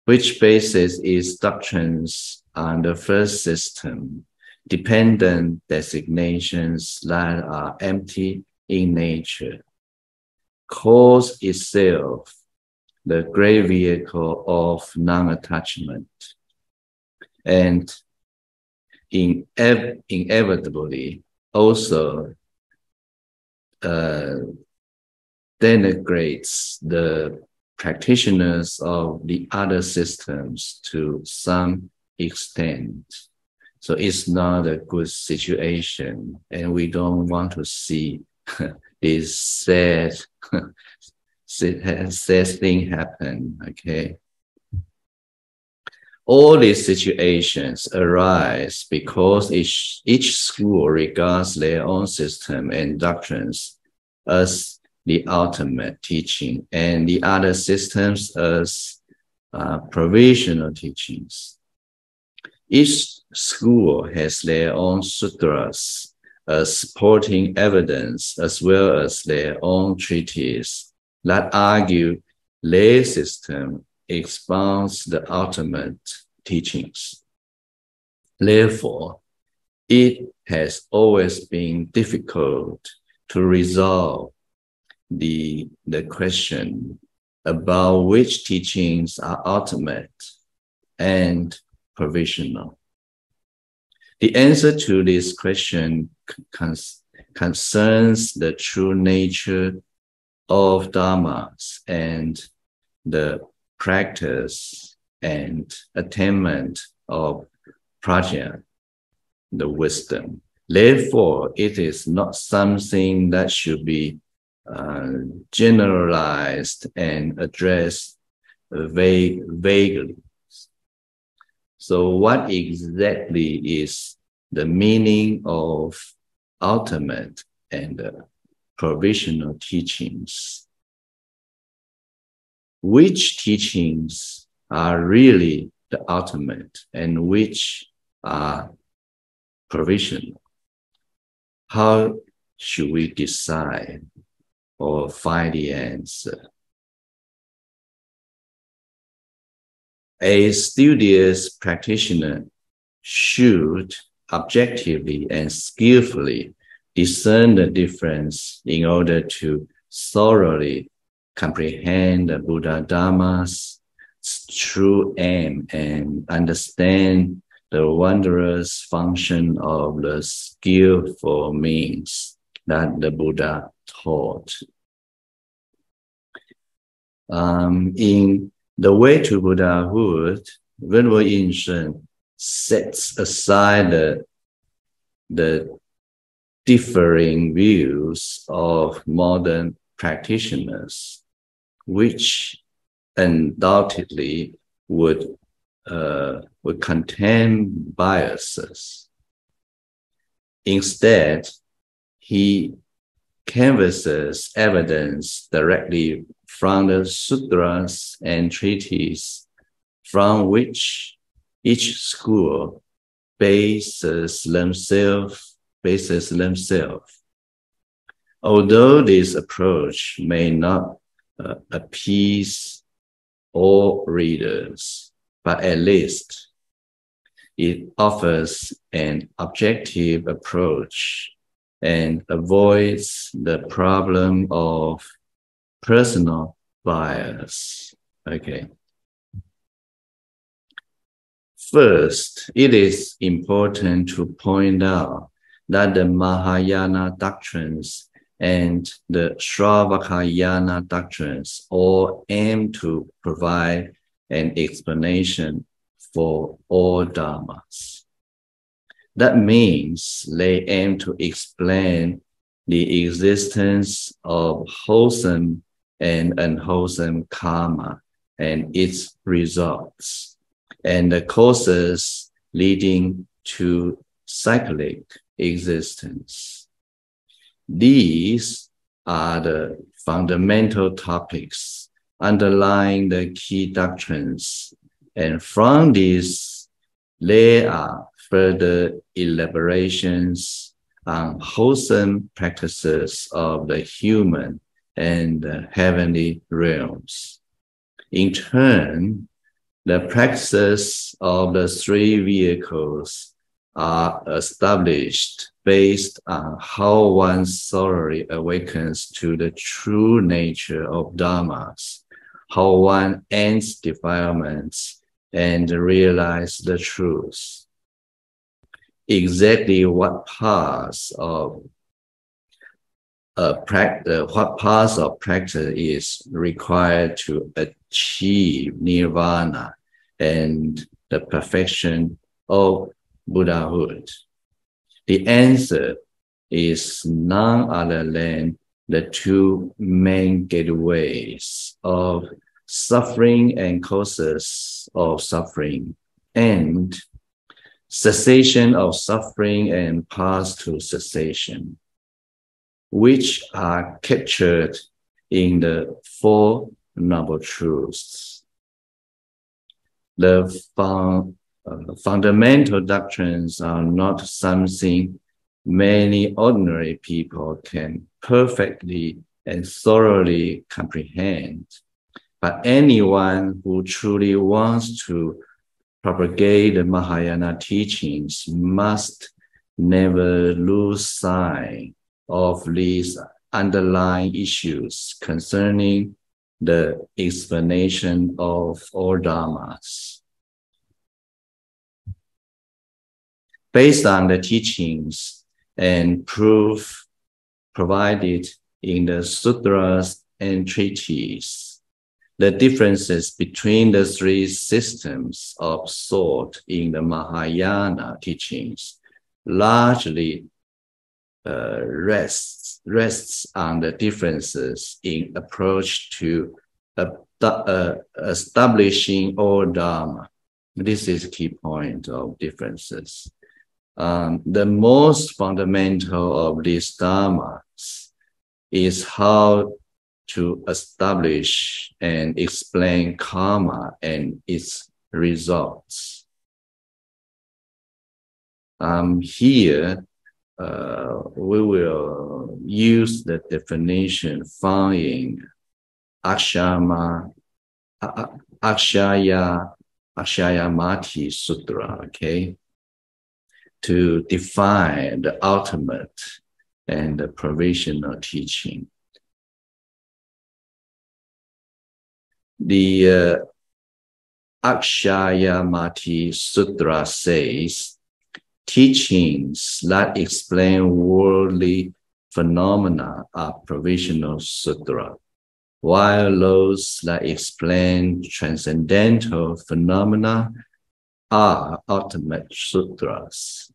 [SPEAKER 1] which bases its doctrines on the first system, dependent designations that are empty in nature, calls itself the great vehicle of non-attachment, and inevitably also denigrates the practitioners of the other systems to some extent. So it's not a good situation, and we don't want to see this sad thing happen, okay? All these situations arise because each school regards their own system and doctrines as the ultimate teaching, and the other systems as provisional teachings. Each school has their own sutras as supporting evidence, as well as their own treatises that argue their system expounds the ultimate teachings. Therefore, it has always been difficult to resolve the question about which teachings are ultimate and provisional. The answer to this question concerns the true nature of dharmas and the practice and attainment of prajna, the wisdom. Therefore, it is not something that should be generalized and addressed vaguely. So what exactly is the meaning of ultimate and provisional teachings? Which teachings are really the ultimate and which are provisional? How should we decide or find the answer? A studious practitioner should objectively and skillfully discern the difference in order to thoroughly comprehend the Buddha Dharma's true aim and understand the wondrous function of the skillful means that the Buddha taught. In The Way to Buddhahood, Venerable Yin-Shun sets aside the differing views of modern practitioners, which undoubtedly would contain biases. Instead, he canvasses evidence directly from the sutras and treatises from which each school bases themselves. Although this approach may not appease all readers, but at least it offers an objective approach and avoids the problem of personal bias. Okay. First, it is important to point out that the Mahayana doctrines and the Shravakayana doctrines all aim to provide an explanation for all dharmas. That means they aim to explain the existence of wholesome and unwholesome karma and its results, and the causes leading to cyclic existence. These are the fundamental topics underlying the key doctrines, and from these there are further elaborations on wholesome practices of the human and the heavenly realms. In turn, the practices of the three vehicles are established based on how one thoroughly awakens to the true nature of dharmas, how one ends defilements and realizes the truth. Exactly what parts of practice is required to achieve nirvana and the perfection of Buddhahood? The answer is none other than the two main gateways of suffering and causes of suffering, and cessation of suffering and path to cessation, which are captured in the Four Noble Truths. The fundamental doctrines are not something many ordinary people can perfectly and thoroughly comprehend, but anyone who truly wants to propagate the Mahayana teachings must never lose sight of these underlying issues concerning the explanation of all dharmas. Based on the teachings and proof provided in the sutras and treatises, the differences between the three systems of thought in the Mahayana teachings largely rests on the differences in approach to establishing all dharma. This is a key point of differences. The most fundamental of these dharmas is how to establish and explain karma and its results. Here, we will use the definition found in Akshaya Akshayamati Sutra, okay, to define the ultimate and the provisional teaching. The Akshayamati Sutra says, teachings that explain worldly phenomena are provisional sutra, while those that explain transcendental phenomena are ultimate sutras.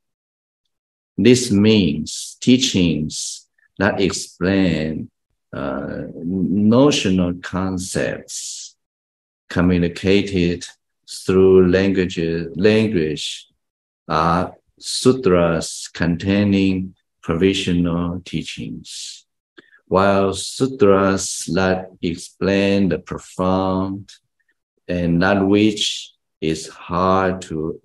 [SPEAKER 1] This means teachings that explain notional concepts communicated through language are sutras containing provisional teachings, while sutras that explain the profound and that which is hard to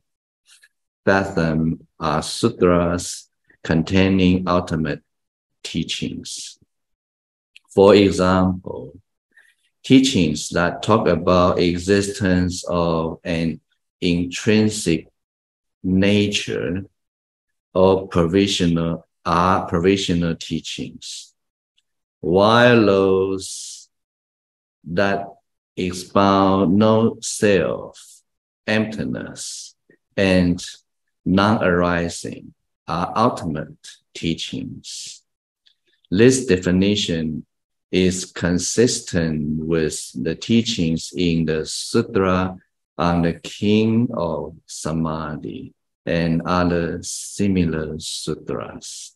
[SPEAKER 1] fathom are sutras containing ultimate teachings. For example, teachings that talk about existence of an intrinsic nature or provisional teachings, while those that expound no self, emptiness, and non-arising are ultimate teachings. This definition is consistent with the teachings in the Sutra on the King of Samadhi and other similar sutras.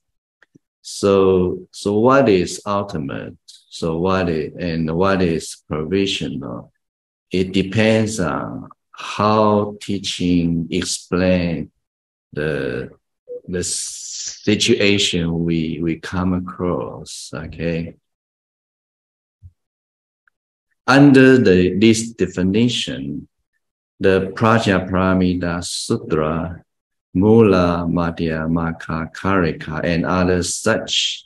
[SPEAKER 1] So what is ultimate? So what is provisional? It depends on how teaching explain the situation we come across. Okay. Under this definition, the Prajnaparamita Sutra, Mula, Madhya, Makha, Karika, and other such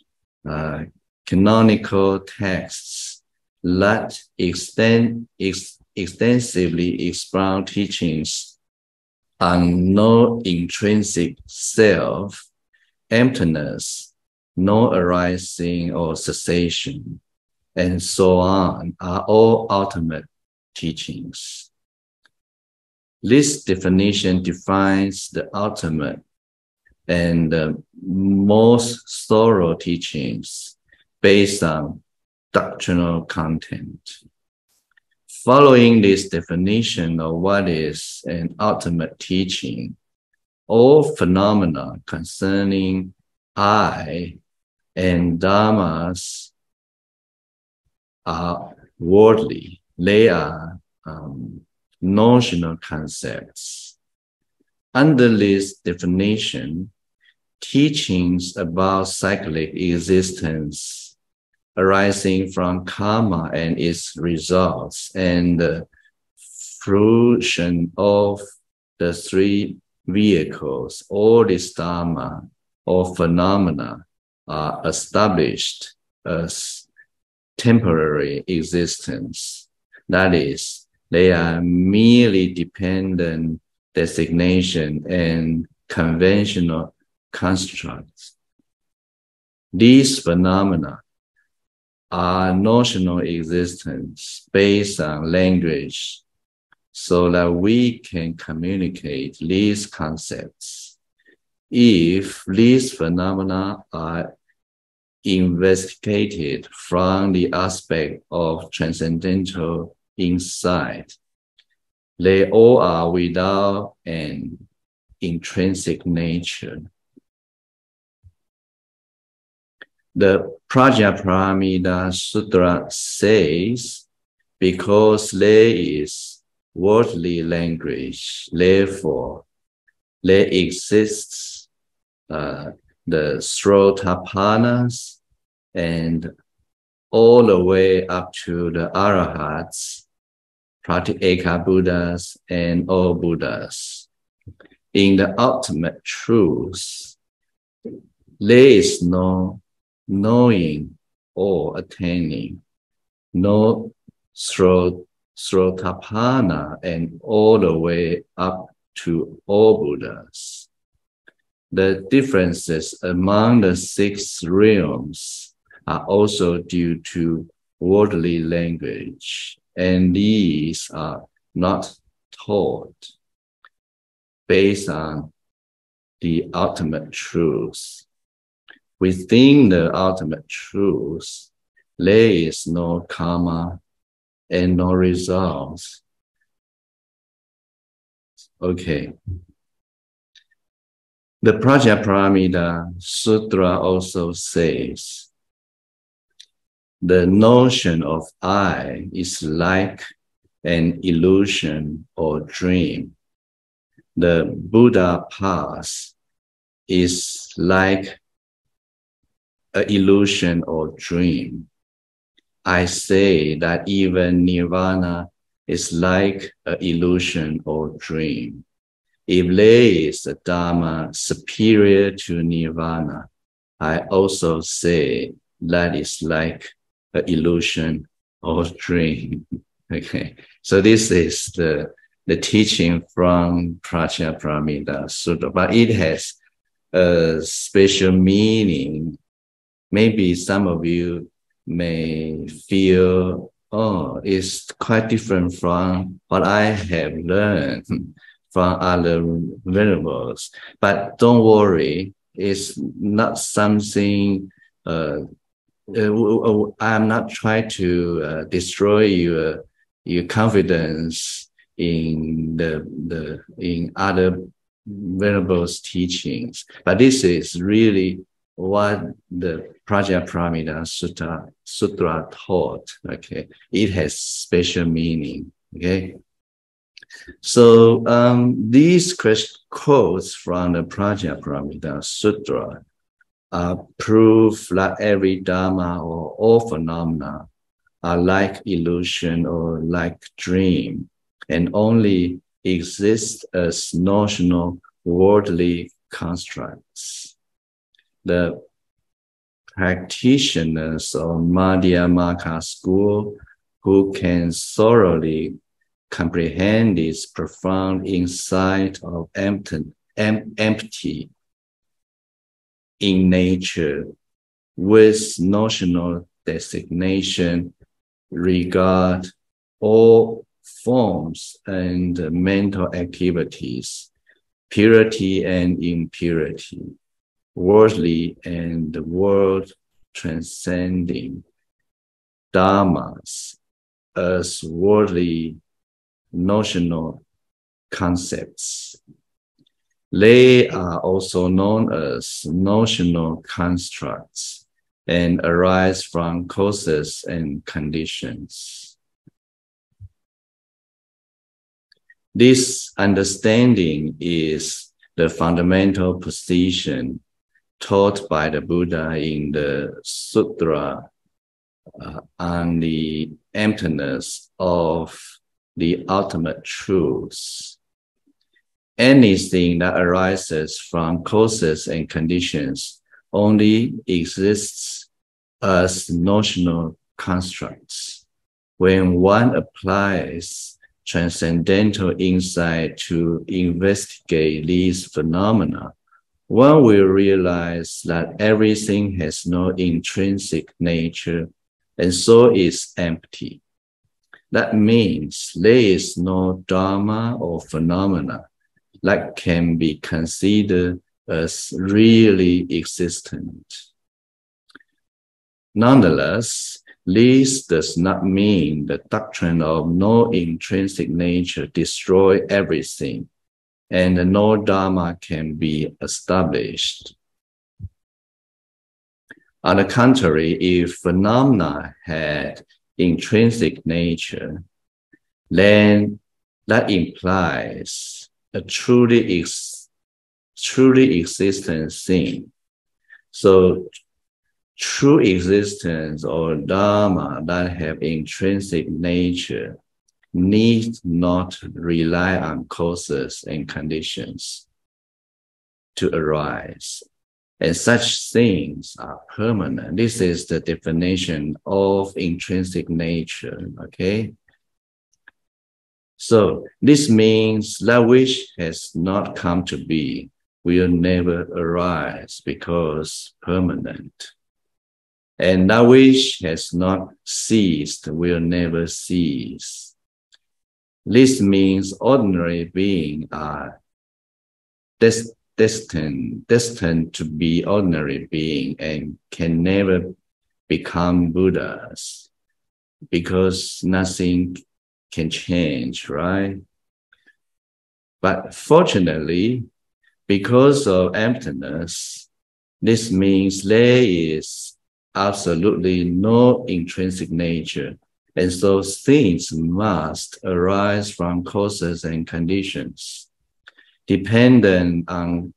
[SPEAKER 1] canonical texts that extensively expound teachings on no intrinsic self, emptiness, no arising or cessation, and so on, are all ultimate teachings. This definition defines the ultimate and the most thorough teachings based on doctrinal content. Following this definition of what is an ultimate teaching, all phenomena concerning I and dharmas are worldly. They are notional concepts. Under this definition, teachings about cyclic existence arising from karma and its results and the fruition of the three vehicles, all this dharma or phenomena are established as temporary existence. That is, they are merely dependent designation and conventional constructs. These phenomena are notional existence based on language so that we can communicate these concepts. If these phenomena are investigated from the aspect of transcendental insight, they all are without an intrinsic nature. The Prajnaparamita Sutra says, because there is worldly language, therefore there exists the Srotapanas and all the way up to the Arahats, Pratyeka Buddhas, and all Buddhas. In the ultimate truth, there is no knowing or attaining, no Srotapana, and all the way up to all Buddhas. The differences among the 6 realms are also due to worldly language, and these are not taught based on the ultimate truth. Within the ultimate truth, there is no karma and no results. Okay. The Prajnaparamita Sutra also says, the notion of I is like an illusion or dream. The Buddha path is like an illusion or dream. I say that even nirvana is like an illusion or dream. If there is a Dharma superior to nirvana, I also say that is like an illusion or dream. Okay, so this is the teaching from Prajnaparamita Sutta, but it has a special meaning. Maybe some of you may feel, oh, it's quite different from what I have learned from other venerables. But don't worry, it's not something, I'm not trying to destroy your confidence in in other venerables teachings. But this is really what the Prajnaparamita Sutra taught. Okay, it has special meaning. Okay, so these quotes from the Prajnaparamita Sutra prove that every Dharma or all phenomena are like illusion or like dream, and only exist as notional worldly constructs. The practitioners of Madhyamaka school who can thoroughly comprehend this profound insight of empty in nature with notional designation regard all forms and mental activities, purity and impurity, worldly and world transcending dharmas as worldly notional concepts. They are also known as notional constructs and arise from causes and conditions. This understanding is the fundamental position taught by the Buddha in the Sutra on the emptiness of the ultimate truth. Anything that arises from causes and conditions only exists as notional constructs. When one applies transcendental insight to investigate these phenomena, one will realize that everything has no intrinsic nature and so is empty. That means there is no Dharma or phenomena that can be considered as really existent. Nonetheless, this does not mean the doctrine of no intrinsic nature destroys everything, and no Dharma can be established. On the contrary, if phenomena had intrinsic nature, then that implies a truly existent thing. So true existence or Dharma that have intrinsic nature need not rely on causes and conditions to arise. And such things are permanent. This is the definition of intrinsic nature, okay? So this means that which has not come to be will never arise because permanent. And that which has not ceased will never cease. This means ordinary beings are destined to be ordinary beings and can never become Buddhas because nothing can change, right? But fortunately, because of emptiness, this means there is absolutely no intrinsic nature, and so things must arise from causes and conditions. Dependent on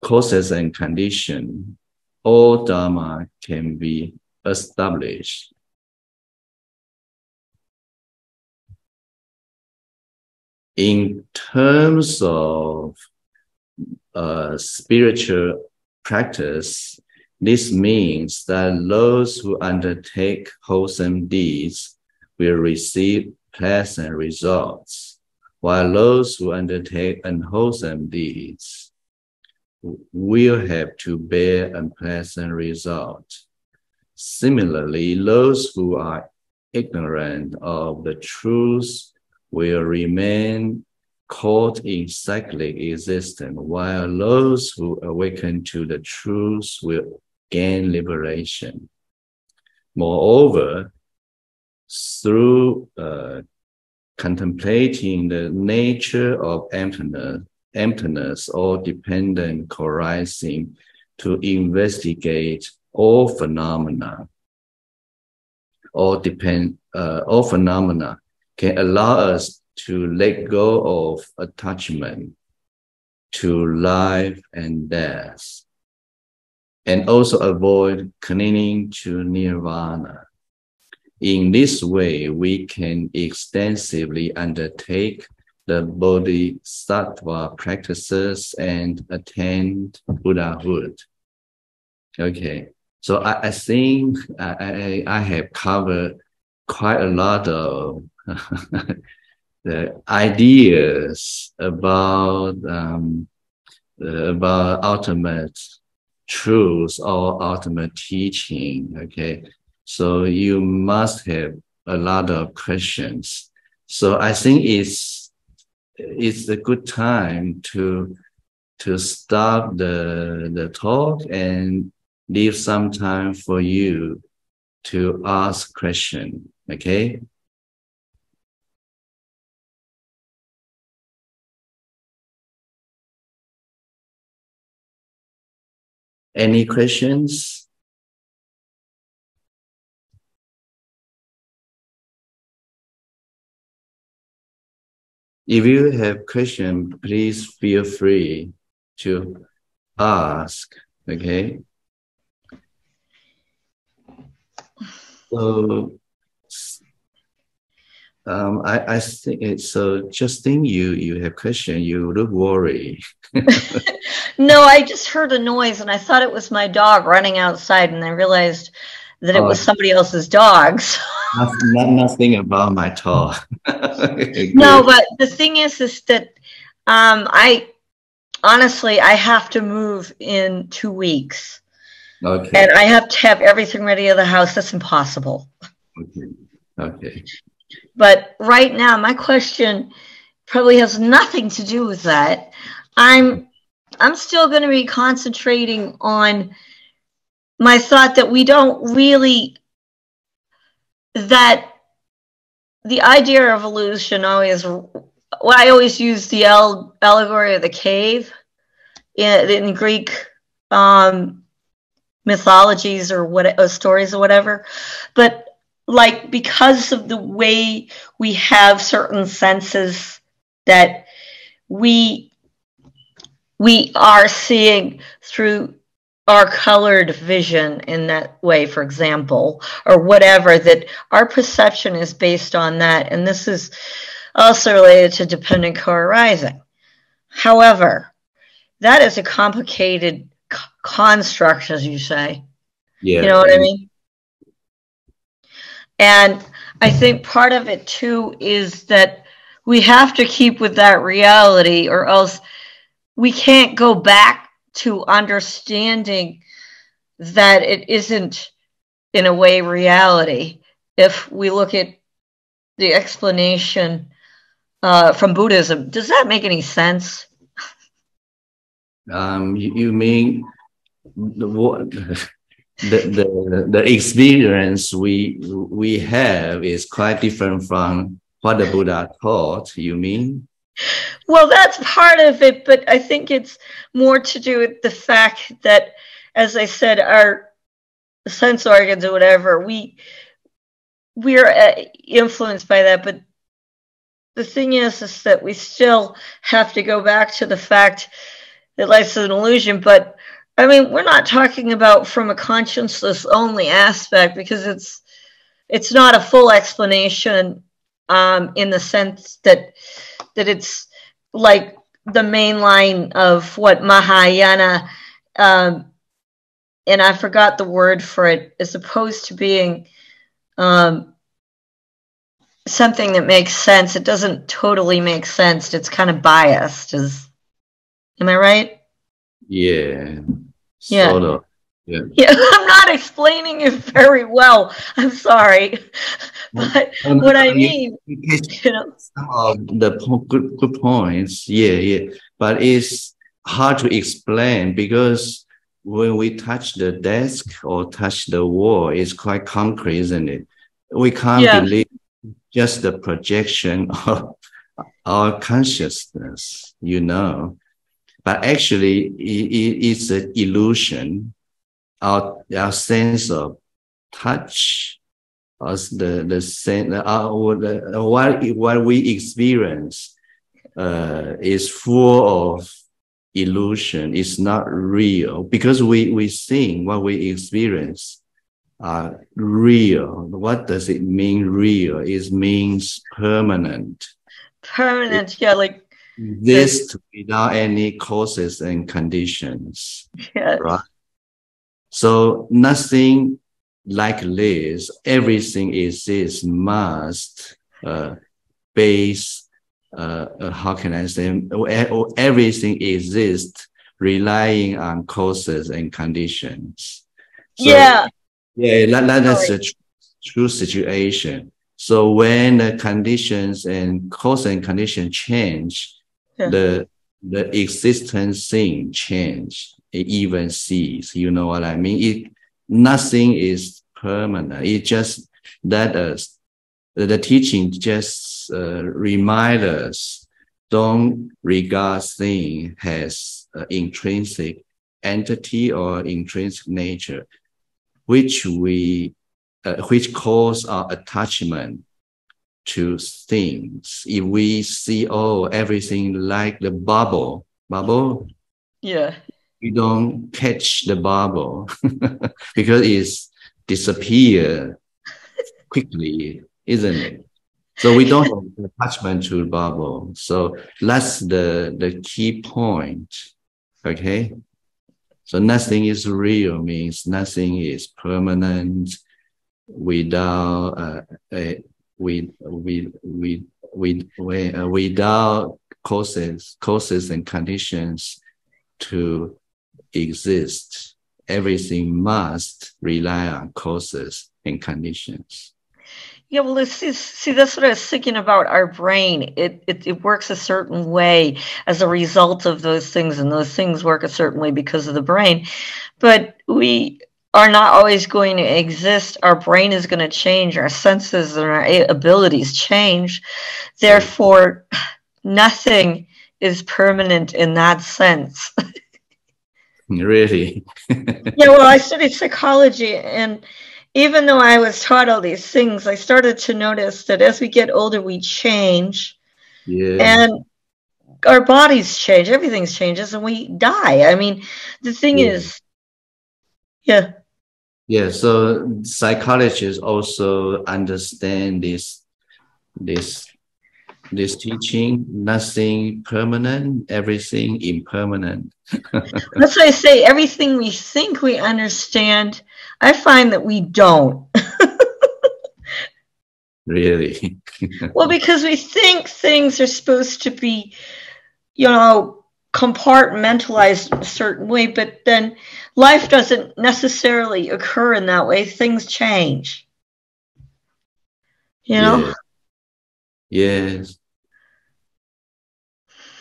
[SPEAKER 1] causes and conditions, all Dharma can be established. In terms of spiritual practice, this means that those who undertake wholesome deeds will receive pleasant results, while those who undertake unwholesome deeds will have to bear unpleasant results. Similarly, those who are ignorant of the truth will remain caught in cyclic existence, while those who awaken to the truth will gain liberation. Moreover, through contemplating the nature of emptiness or dependent arising to investigate all phenomena can allow us to let go of attachment to life and death, and also avoid clinging to nirvana. In this way, we can extensively undertake the bodhisattva practices and attain Buddhahood. Okay, so I think I have covered quite a lot of the ideas about ultimate truth or ultimate teaching. Okay, so you must have a lot of questions. So I think it's a good time to stop the talk and leave some time for you to ask questions. Okay. Any questions? If you have questions, please feel free to ask. Okay. So, I think it's so. Justin, you have question. You look worried.
[SPEAKER 3] No, I just heard a noise and I thought it was my dog running outside, and I realized that it was somebody else's dogs.
[SPEAKER 1] Nothing about my talk.
[SPEAKER 3] No, but the thing is that I honestly I have to move in 2 weeks.
[SPEAKER 1] Okay.
[SPEAKER 3] And I have to have everything ready at the house. That's impossible.
[SPEAKER 1] Okay. Okay.
[SPEAKER 3] But right now, my question probably has nothing to do with that. I'm still going to be concentrating on my thought that we don't really, that the idea of illusion always, well, I always use the allegory of the cave in Greek mythologies or stories or whatever, but like because of the way we have certain senses that we are seeing through our colored vision in that way, for example, or whatever, that our perception is based on that, and this is also related to dependent co-arising. However, that is a complicated construct, as you say.
[SPEAKER 1] Yeah.
[SPEAKER 3] You know what I mean? And I think part of it too is that we have to keep with that reality, or else we can't go back to understanding that it isn't, in a way, reality. If we look at the explanation from Buddhism, does that make any sense?
[SPEAKER 1] You mean what? The experience we have is quite different from what the Buddha taught, you mean?
[SPEAKER 3] Well, that's part of it, but I think it's more to do with the fact that, as I said, our sense organs or whatever, we're influenced by that. But the thing is that we still have to go back to the fact that life's an illusion. But I mean, we're not talking about from a consciousness only aspect, because it's not a full explanation in the sense that it's like the main line of what Mahayana, and I forgot the word for it, as opposed to being something that makes sense. It doesn't totally make sense. It's kind of biased. Am I right?
[SPEAKER 1] Yeah,
[SPEAKER 3] Yeah.
[SPEAKER 1] sort of. Yeah.
[SPEAKER 3] Yeah, I'm not explaining it very well. I'm sorry. But what I mean, you know.
[SPEAKER 1] Some of the good points, yeah. But it's hard to explain, because when we touch the desk or touch the wall, it's quite concrete, isn't it? We can't believe just the projection of our consciousness, But actually, it's an illusion. Our sense of touch, as the sense, what we experience is full of illusion. It's not real, because we think what we experience are real. What does it mean, real? It means permanent.
[SPEAKER 3] Permanent, yeah, like
[SPEAKER 1] this without any causes and conditions.
[SPEAKER 3] Yes.
[SPEAKER 1] Right? So nothing like this, everything exists must base, how can I say, everything exists relying on causes and conditions. So, that's the true situation. So when the conditions and cause and condition change, the existence thing change. It even cease. You know what I mean? Nothing is permanent. It just that the teaching just remind us, don't regard thing as intrinsic entity or intrinsic nature, which cause our attachment to things. If we see everything like the bubble, we don't catch the bubble because it's disappear quickly, isn't it? So we don't have attachment to the bubble. So that's the key point. Okay. So nothing is real means nothing is permanent without without causes and conditions to exist. Everything must rely on causes and conditions.
[SPEAKER 3] Yeah, well, see, that's what I was thinking about our brain. It works a certain way as a result of those things, and those things work a certain way because of the brain. But we are not always going to exist. Our brain is going to change. Our senses and our abilities change. Therefore, nothing is permanent in that sense.
[SPEAKER 1] Really?
[SPEAKER 3] Yeah, well, I studied psychology, and even though I was taught all these things, I started to notice that as we get older, we change. And our bodies change, everything changes, and we die. I mean, the thing is,
[SPEAKER 1] so psychologists also understand this teaching, nothing permanent, everything impermanent.
[SPEAKER 3] That's why I say everything we think we understand, I find that we don't.
[SPEAKER 1] Really.
[SPEAKER 3] Well, because we think things are supposed to be, you know, compartmentalized a certain way, but then life doesn't necessarily occur in that way. Things change. You know?
[SPEAKER 1] Yes.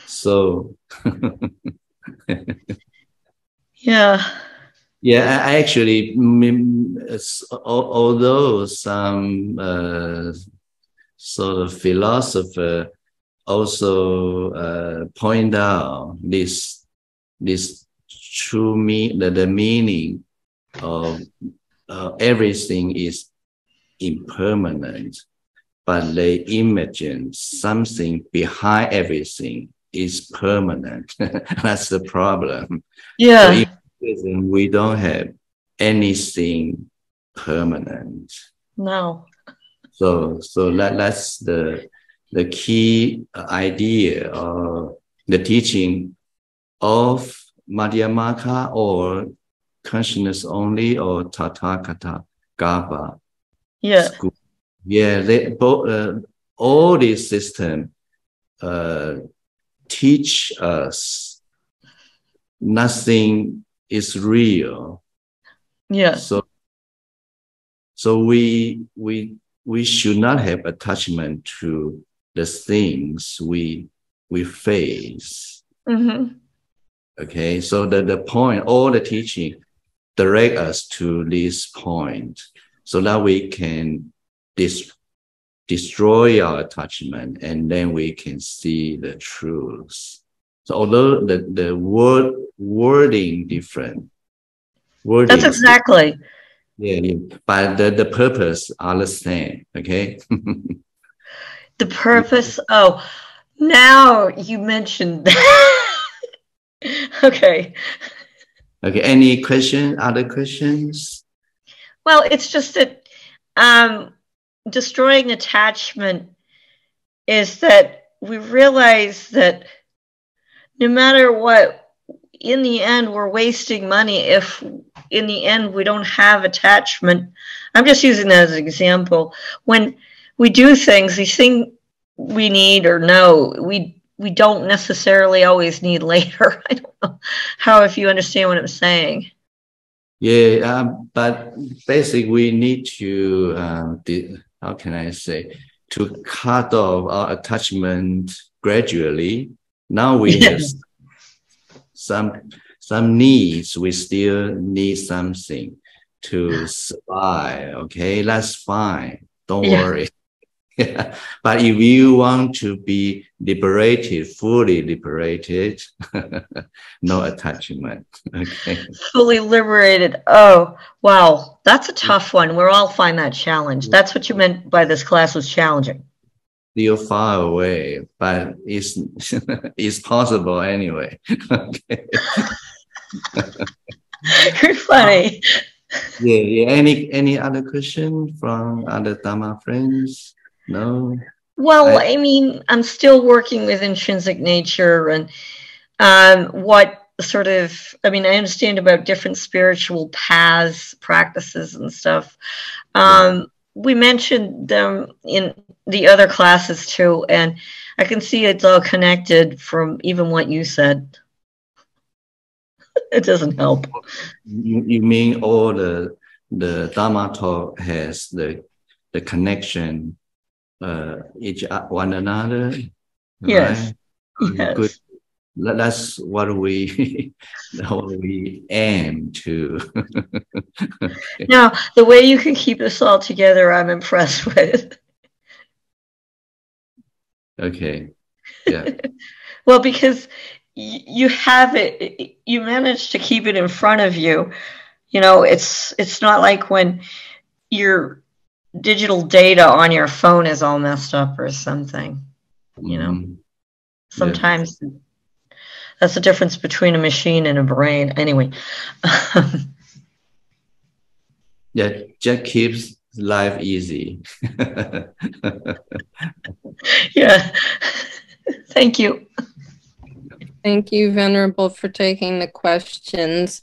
[SPEAKER 1] So
[SPEAKER 3] Yeah.
[SPEAKER 1] yeah, I actually, although some sort of philosopher also point out this true the meaning of everything is impermanent, but they imagine something behind everything is permanent. That's the problem.
[SPEAKER 3] Yeah.
[SPEAKER 1] So in Buddhism, we don't have anything permanent.
[SPEAKER 3] No.
[SPEAKER 1] So that's the key idea of the teaching of Madhyamaka or consciousness only or Tathagata Gaba school. Yeah, they both all these systems teach us nothing is real.
[SPEAKER 3] Yeah.
[SPEAKER 1] So we should not have attachment to the things we face.
[SPEAKER 3] Mm-hmm.
[SPEAKER 1] Okay, so the point, all the teaching direct us to this point, so that we can destroy our attachment, and then we can see the truth. So although the wording different,
[SPEAKER 3] That's exactly.
[SPEAKER 1] Yeah, but the purpose are the same. Okay.
[SPEAKER 3] The purpose. Oh, now you mentioned that. Okay.
[SPEAKER 1] Okay. Any question? Other questions?
[SPEAKER 3] Well, it's just that destroying attachment is that we realize that no matter what, in the end, we're wasting money if in the end we don't have attachment. I'm just using that as an example. When we do things, we think we need or know, we don't necessarily always need later. I don't know how, if you understand what I'm saying.
[SPEAKER 1] Yeah, but basically we need to, how can I say, to cut off our attachment gradually. Now we have some needs. We still need something to survive. Okay, that's fine. Don't worry. Yeah. But if you want to be liberated, fully liberated, no attachment. Okay.
[SPEAKER 3] Fully liberated. Oh, wow. That's a tough one. We'll all find that challenge. That's what you meant by this class was challenging.
[SPEAKER 1] You're far away, but it's possible anyway. Okay.
[SPEAKER 3] You're funny.
[SPEAKER 1] Yeah. Any other question from other Dharma friends? No.
[SPEAKER 3] Well, I mean, I'm still working with intrinsic nature and what sort of, I mean, I understand about different spiritual paths, practices and stuff. We mentioned them in the other classes too, and I can see it's all connected from even what you said. It doesn't help.
[SPEAKER 1] You mean all the Dharma talk has the connection each one another?
[SPEAKER 3] Yes.
[SPEAKER 1] Right?
[SPEAKER 3] Yes.
[SPEAKER 1] Good. That's what we aim to. Okay.
[SPEAKER 3] Now, the way you can keep this all together, I'm impressed with.
[SPEAKER 1] Okay. Yeah.
[SPEAKER 3] Well, because you have it, you manage to keep it in front of you. You know, it's not like when your digital data on your phone is all messed up or something. You know, sometimes that's the difference between a machine and a brain. Anyway.
[SPEAKER 1] Yeah, just keeps life easy.
[SPEAKER 3] Yeah. Thank you.
[SPEAKER 2] Thank you, Venerable, for taking the questions.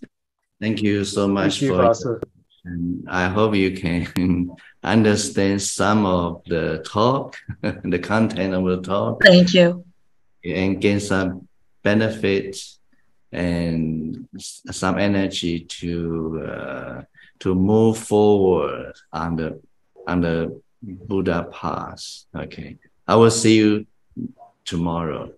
[SPEAKER 1] Thank you so much
[SPEAKER 5] Thank you,
[SPEAKER 1] and I hope you can understand some of the talk, the content of the talk,
[SPEAKER 3] Thank you.
[SPEAKER 1] and gain some benefits and some energy to move forward on the Buddha path. Okay, I will see you tomorrow.